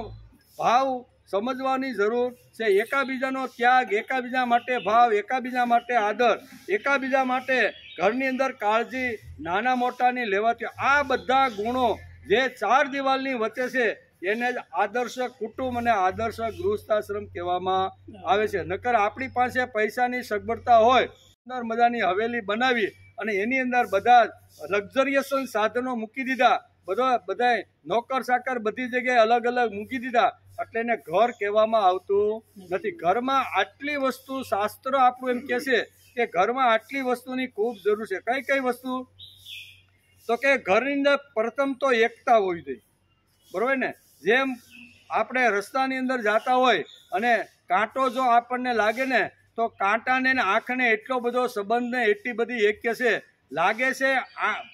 ભાવ સમજવાની જરૂર છે. એકાબીજાનો ત્યાગ, એકાબીજા માટે ભાવ, એકાબીજા માટે આદર, એકાબીજા માટે ઘરની અંદર કાળજી નાના મોટાની લેવાથી, આ બધા ગુણો જે 4 દિવાલની વચ્ચે છે એને જ આદર્શ કુટુંબ અને આદર્શ ગૃહસ્થાશ્રમ કહેવામાં આવે છે. નકર આપણી પાસે પૈસાની સગવડતા હોય, સુંદર મજાની હવેલી બનાવી અને એની અંદર બધા લક્ઝરિયસ સાધનો મૂકી દીધા, બધાય નોકર સાકર બધી જગ્યાએ અલગ અલગ મૂકી દીધા, એટલે એને ઘર કહેવામાં આવતું નથી. ઘરમાં આટલી વસ્તુ, શાસ્ત્ર આપણું એમ કહે છે કે ઘરમાં આટલી વસ્તુની ખૂબ જરૂર છે. કઈ કઈ વસ્તુ? તો કે ઘરની અંદર પ્રથમ તો એકતા હોવી જોઈએ, બરોબર ને? જેમ આપણે રસ્તાની અંદર જતા હોય અને કાંટો જો આપણને લાગે ને તો કાંટાને ને આંખને એટલો બધો સંબંધ ને એટલી બધી એક છે, લાગે છે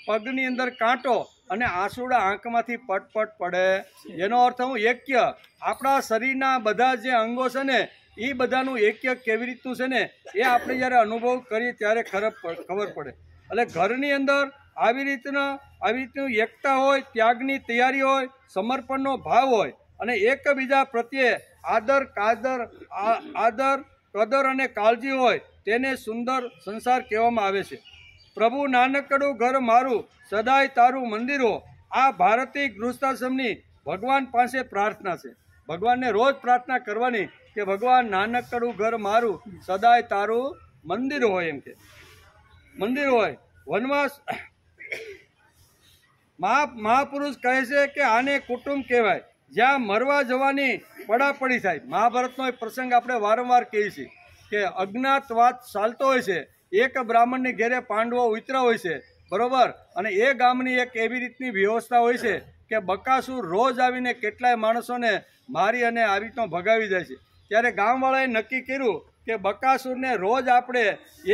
પગની અંદર કાંટો અને આંસુડા આંખમાંથી પટપટ પડે. એનો અર્થ હું એક્ય, આપણા શરીરના બધા જે અંગો છે ને એ બધાનું એક્ય કેવી રીતનું છે ને એ આપણે જ્યારે અનુભવ કરીએ ત્યારે ખબર પડે. એટલે ઘરની અંદર આવી રીતનું એકતા હોય, ત્યાગની તૈયારી હોય, સમર્પણનો ભાવ હોય અને એકબીજા પ્રત્યે આદર કદર અને કાળજી હોય, તેને સુંદર સંસાર કહેવામાં આવે છે. પ્રભુ નાનકડું ઘર મારું, સદાય તારું મંદિરો, આ ભારતીય ગૃહસ્થાશ્રમની ભગવાન પાસે પ્રાર્થના છે. ભગવાનને રોજ પ્રાર્થના કરવાની કે ભગવાન નાનકડું ઘર મારું, સદાય તારું મંદિર હોય. એમ કે મંદિર હોય. વનવાસ મહાપુરુષ કહે છે કે આને કુટુંબ કહેવાય, જ્યાં મરવા જવાની પડાપડી થાય. મહાભારતનો એક પ્રસંગ આપણે વારંવાર કહીએ છીએ કે અજ્ઞાતવાસ ચાલતો હોય છે. એક બ્રાહ્મણની ઘેરે પાંડવો ઉતરા હોય છે, બરોબર, અને એ ગામની એક એવી રીતની વ્યવસ્થા હોય છે કે બકાસુર રોજ આવીને કેટલાય માણસોને મારી અને આવી રીતનો ભગાવી જાય છે. ત્યારે ગામવાળાએ નક્કી કર્યું કે બકાસુરને રોજ આપણે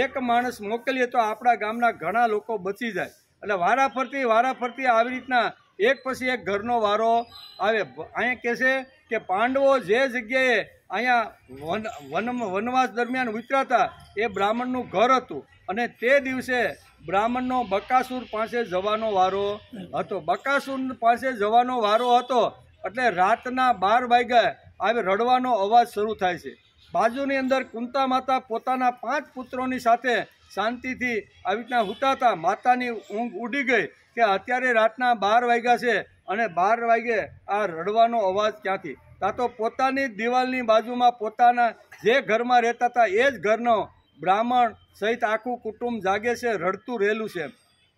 એક માણસ મોકલીએ તો આપણા ગામના ઘણા લોકો બચી જાય. એટલે વારાફરતી આવી રીતના એક પછી એક ઘરનો વારો આવે. અહીંયા કહે છે કે પાંડવો જે જગ્યાએ અહીંયા વનવાસ દરમિયાન ઉતરાતા એ બ્રાહ્મણનું ઘર હતું અને તે દિવસે બ્રાહ્મણનો બકાસુર પાસે જવાનો વારો હતો. બકાસુર પાસે જવાનો વારો હતો એટલે રાતના 12 વાગ્યા આવે રડવાનો અવાજ શરૂ થાય છે. બાજુની અંદર કુંતા માતા પોતાના 5 પુત્રોની સાથે શાંતિથી આવી રીતના સૂતા હતા. માતાની ઊંઘ ઉડી ગઈ કે અત્યારે રાતના 12 વાગ્યા છે અને 12 વાગે આ રડવાનો અવાજ ક્યાંથી? તા તો પોતાની દિવાલની બાજુમાં પોતાના જે ઘરમાં રહેતા હતા એ જ ઘરનો બ્રાહ્મણ સહિત આખું કુટુંબ જાગે છે, રડતું રહેલું છે.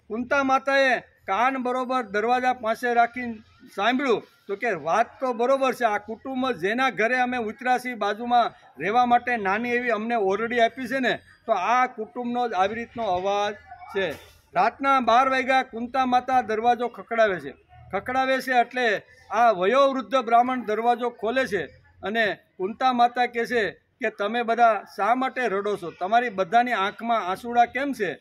કુંતા માતાએ કાન બરોબર દરવાજા પાસે રાખીને સાંભળ્યું તો કે વાત તો બરોબર છે, આ કુટુંબ જેના ઘરે અમે ઉતર્યા છીએ બાજુમાં રહેવા માટે નાની એવી અમને ઓરડી આપી છે ને, તો આ કુટુંબનો જ આવી રીતનો અવાજ છે. રાતના 12 વાગ્યા કુંતા માતા દરવાજો ખખડાવે છે એટલે આ વયોવૃદ્ધ બ્રાહ્મણ દરવાજો ખોલે છે અને કુંતા માતા કહે છે કે તમે બધા શા માટે રડો છો? તમારી બધાની આંખમાં આંસુડા કેમ છે?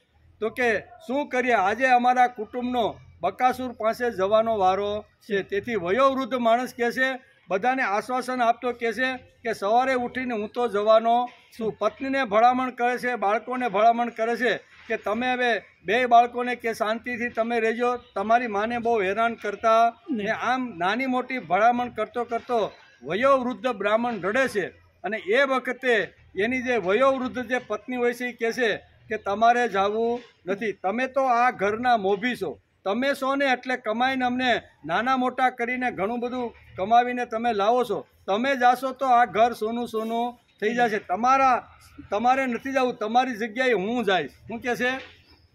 તો કે શું કરીએ, આજે અમારા કુટુંબનો બકાસુર પાસે જવાનો વારો છે. તેથી વયોવૃદ્ધ માણસ કહે છે, બધાને આશ્વાસન આપતો કહે છે કે સવારે ઉઠીને હું તો જવાનો છું. પત્નીને ભલામણ કરે છે, બાળકોને ભલામણ કરે છે કે તમે હવે 2 બાળકોને કે શાંતિથી તમે રહેજો, તમારી માને બહુ હેરાન કરતા ને. આમ નાની મોટી ભલામણ કરતો વયોવૃદ્ધ બ્રાહ્મણ રડે છે અને એ વખતે એની જે વયોવૃદ્ધ જે પત્ની હોય છે એ કહે છે કે તમારે જવું નથી, તમે તો આ ઘરના મોભી છો, તમે છો ને એટલે કમાઈને અમને નાના મોટા કરીને ઘણું બધું કમાવીને તમે લાવો છો, તમે જાશો તો આ ઘર સોનું થઈ જશે, તમારે નથી જવું, તમારી જગ્યાએ હું જઈશ. શું કહે છે?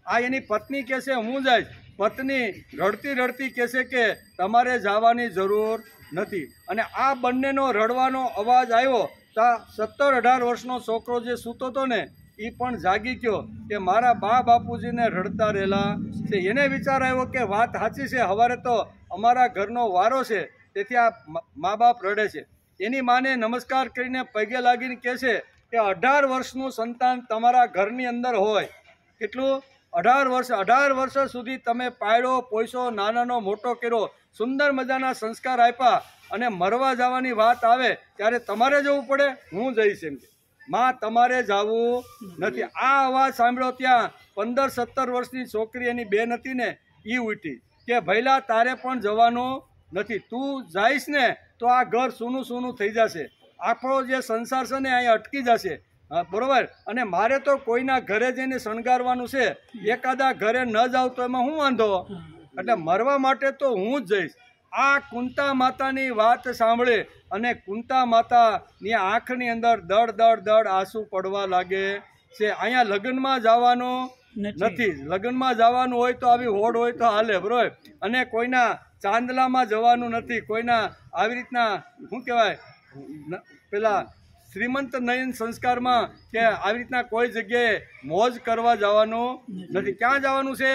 આ એની પત્ની કહે છે હું જઈશ. પત્ની રડતી કહે છે કે તમારે જવાની જરૂર નથી. અને આ બંનેનો રડવાનો અવાજ આવ્યો તો 17-18 વર્ષનો છોકરો જે સૂતો હતો ને એ પણ જાગી ગયો કે મારા બાપુજીને રડતા રહેલા છે. એને વિચાર આવ્યો કે વાત સાચી છે, સવારે તો અમારા ઘરનો વારો છે, તેથી આ મા બાપ રડે છે. એની માને નમસ્કાર કરીને પગે લાગીને કહે છે કે 18 વર્ષનું સંતાન તમારા ઘરની અંદર હોય, કેટલું? 18 વર્ષ સુધી તમે પાળ્યો પોષો, નાનાનો મોટો કર્યો, સુંદર મજાના સંસ્કાર આપ્યા અને મરવા જવાની વાત આવે ત્યારે તમારે જવું પડે? હું જઈશ એમ કે માં તમારે જવું નથી. આ અવાજ સાંભળ્યો ત્યાં 15-17 વર્ષની છોકરી એની બેન હતી ને એ ઉઠી કે ભઈલા તારે પણ જવાનું નથી, તું જઈશ ને તો આ ઘર સૂનું થઈ જશે, આપણો જે સંસાર છે ને અહીંયા અટકી જશે, બરોબર. અને મારે તો કોઈના ઘરે જઈને શણગારવાનું છે, એકાદા ઘરે ન જાવ તો એમાં હું વાંધો, એટલે મરવા માટે તો હું જ જઈશ. આ કુંતા માતાની વાત સાંભળે અને કુંતા માતાની આંખની અંદર દડ દડ દડ આંસુ પડવા લાગે છે. અહીંયા લગ્નમાં જવાનું નથી. લગ્નમાં જવાનું હોય તો આવી હોડ હોય તો હાલે, બરોબર. અને કોઈના ચાંદલામાં જવાનું નથી, કોઈના આવી રીતના શું કહેવાય પેલા શ્રીમંત નયન સંસ્કારમાં કે આવી રીતના કોઈ જગ્યાએ મોજ કરવા જવાનું નથી. ક્યાં જવાનું છે?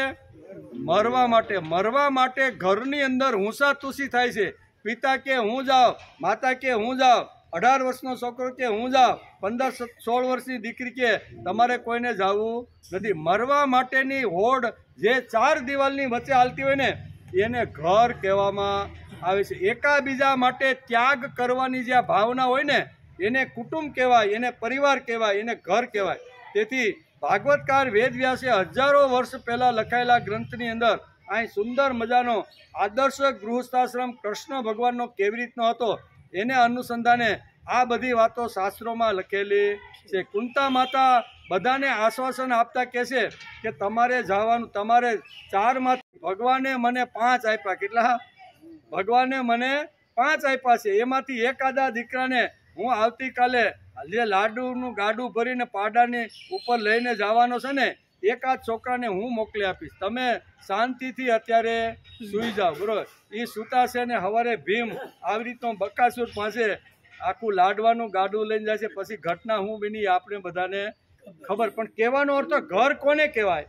મરવા માટે. મરવા માટે ઘરની અંદર હુંસા તુસી થાય છે. પિતા કે હું જાઉં, માતા કે હું જાઉં, 18 વર્ષનો છોકરો કે હું જાઉં, 15-16 વર્ષની દીકરી કે તમારે કોઈને જવું નથી. મરવા માટેની હોડ જે 4 દિવાલની વચ્ચે હાલતી હોય ને એને ઘર કહેવામાં આવે છે. એકાબીજા માટે ત્યાગ કરવાની જે ભાવના હોય ને એને કુટુંબ કહેવાય, એને પરિવાર કહેવાય, એને ઘર કહેવાય. તેથી ભાગવતકાર વેદવ્યાસે હજારો વર્ષ પહેલાં લખાયેલા ગ્રંથની અંદર અહીં સુંદર મજાનો આદર્શ ગૃહસ્થાશ્રમ કૃષ્ણ ભગવાનનો કેવી રીતનો હતો એને અનુસંધાને આ બધી વાતો શાસ્ત્રોમાં લખેલી છે. કુંતા માતા બધાને આશ્વાસન આપતા કહે છે કે તમારે જવાનું, તમારે 4માંથી ભગવાને મને 5 આપ્યા. કેટલા? ભગવાને મને 5 આપ્યા છે. એમાંથી એકાદા દીકરાને હું આવતીકાલે જે લાડુનું ગાડું ભરીને પાડાની ઉપર લઈને જવાનો છે ને એકાદ છોકરાને હું મોકલી આપીશ. તમે શાંતિથી અત્યારે સૂઈ જાઓ, બરોબર. એ સૂતા છે ને સવારે ભીમ આવી રીતનો બકાસુર પાસે આખું લાડવાનું ગાડું લઈને જાય છે. પછી ઘટના હું બની આપણે બધાને ખબર. પણ કહેવાનો અર્થ ઘર કોને કહેવાય?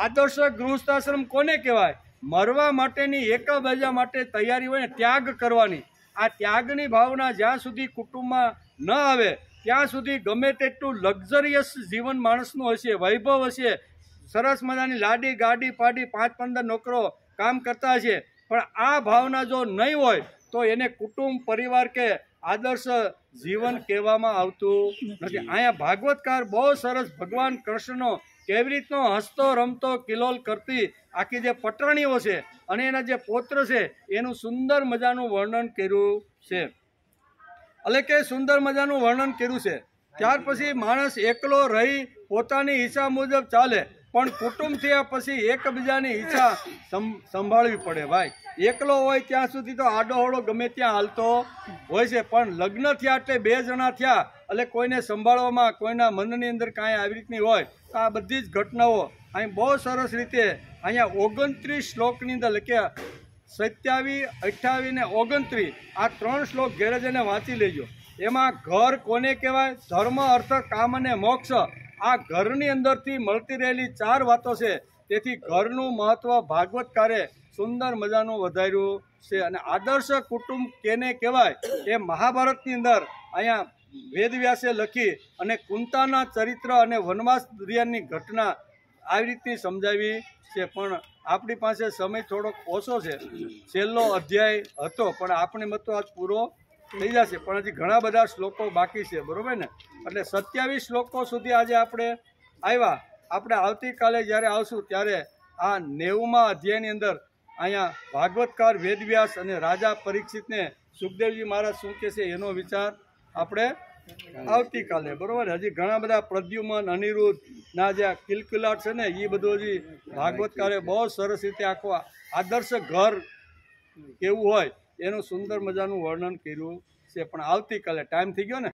આદર્શ ગૃહસ્થાશ્રમ કોને કહેવાય? મરવા માટેની એકબીજા માટે તૈયારી હોય ને, ત્યાગ કરવાની. આ ત્યાગની ભાવના જ્યાં સુધી કુટુંબમાં ન આવે ત્યાં સુધી ગમે તેટલું લક્ઝરિયસ જીવન માણસનું હશે, વૈભવ હશે, સરસ મજાની લાડી ગાડી પાડી 5-15 નોકરો કામ કરતા હશે, પણ આ ભાવના જો નહીં હોય તો એને કુટુંબ પરિવાર કે આદર્શ જીવન કહેવામાં આવતું નથી. અહીંયા ભાગવતકાર બહુ સરસ ભગવાન કૃષ્ણનો કેવી રીતનો હસતો રમતો કિલોલ કરતી આખી જે પટરણીઓ છે અને એના જે પૌત્ર છે એનું સુંદર મજાનું વર્ણન કર્યું છે. એટલે કે સુંદર મજાનું વર્ણન કર્યું છે. ત્યાર પછી માણસ એકલો રહી પોતાની ઈચ્છા મુજબ ચાલે, પણ કુટુંબ થયા પછી એકબીજાની ઈચ્છા સંભાળવી પડે. ભાઈ એકલો હોય ત્યાં સુધી તો આડોહળો ગમે ત્યાં હાલતો હોય છે, પણ લગ્ન થયા એટલે 2 જણા થયા એટલે કોઈને સંભાળવામાં કોઈના મનની અંદર કાંઈ આવી રીતની હોય તો આ બધી જ ઘટનાઓ અહીં બહુ સરસ રીતે અહીંયા 29 શ્લોકની અંદર લખ્યા. 27, 28 ને 29 આ 3 શ્લોક ઘેરે જઈને વાંચી લેજો. એમાં ઘર કોને કહેવાય? ધર્મ, અર્થ, કામ અને મોક્ષ. આ ઘરની અંદરથી મળતી રહેલી 4 વાતો છે. તેથી ઘરનું મહત્વ ભાગવતકારે સુંદર મજાનું વધાર્યું છે. અને આદર્શ કુટુંબ કેને કહેવાય એ મહાભારતની અંદર અહીંયા વેદવ્યાસે લખી અને કુંતાના ચરિત્ર અને વનવાસ દરમિયાનની ઘટના આવી રીતની સમજાવી છે. પણ આપણી પાસે સમય થોડોક ઓછો છે. છેલ્લો અધ્યાય હતો પણ આપણે મત આજ પૂરો થઈ જશે, પણ હજી ઘણા બધા શ્લોકો બાકી છે, બરોબર ને. એટલે 27 શ્લોકો સુધી આજે આપણે આવ્યા. આપણે આવતીકાલે જ્યારે આવશું ત્યારે આ 90મા અધ્યાયની અંદર અહીંયા ભાગવતકાર વેદવ્યાસ અને રાજા પરીક્ષિતને સુખદેવજી મહારાજ શું કહે છે એનો વિચાર આપણે આવતીકાલે, બરોબર. હજી ઘણા બધા પ્રદ્યુમન અનિરુદ્ધના જે કિલકિલાટ છે ને એ બધું હજી ભાગવતકારે બહુ સરસ રીતે આખો આદર્શ ઘર કેવું હોય એનું સુંદર મજાનું વર્ણન કર્યું છે. પણ આવતીકાલે ટાઈમ થઈ ગયો ને.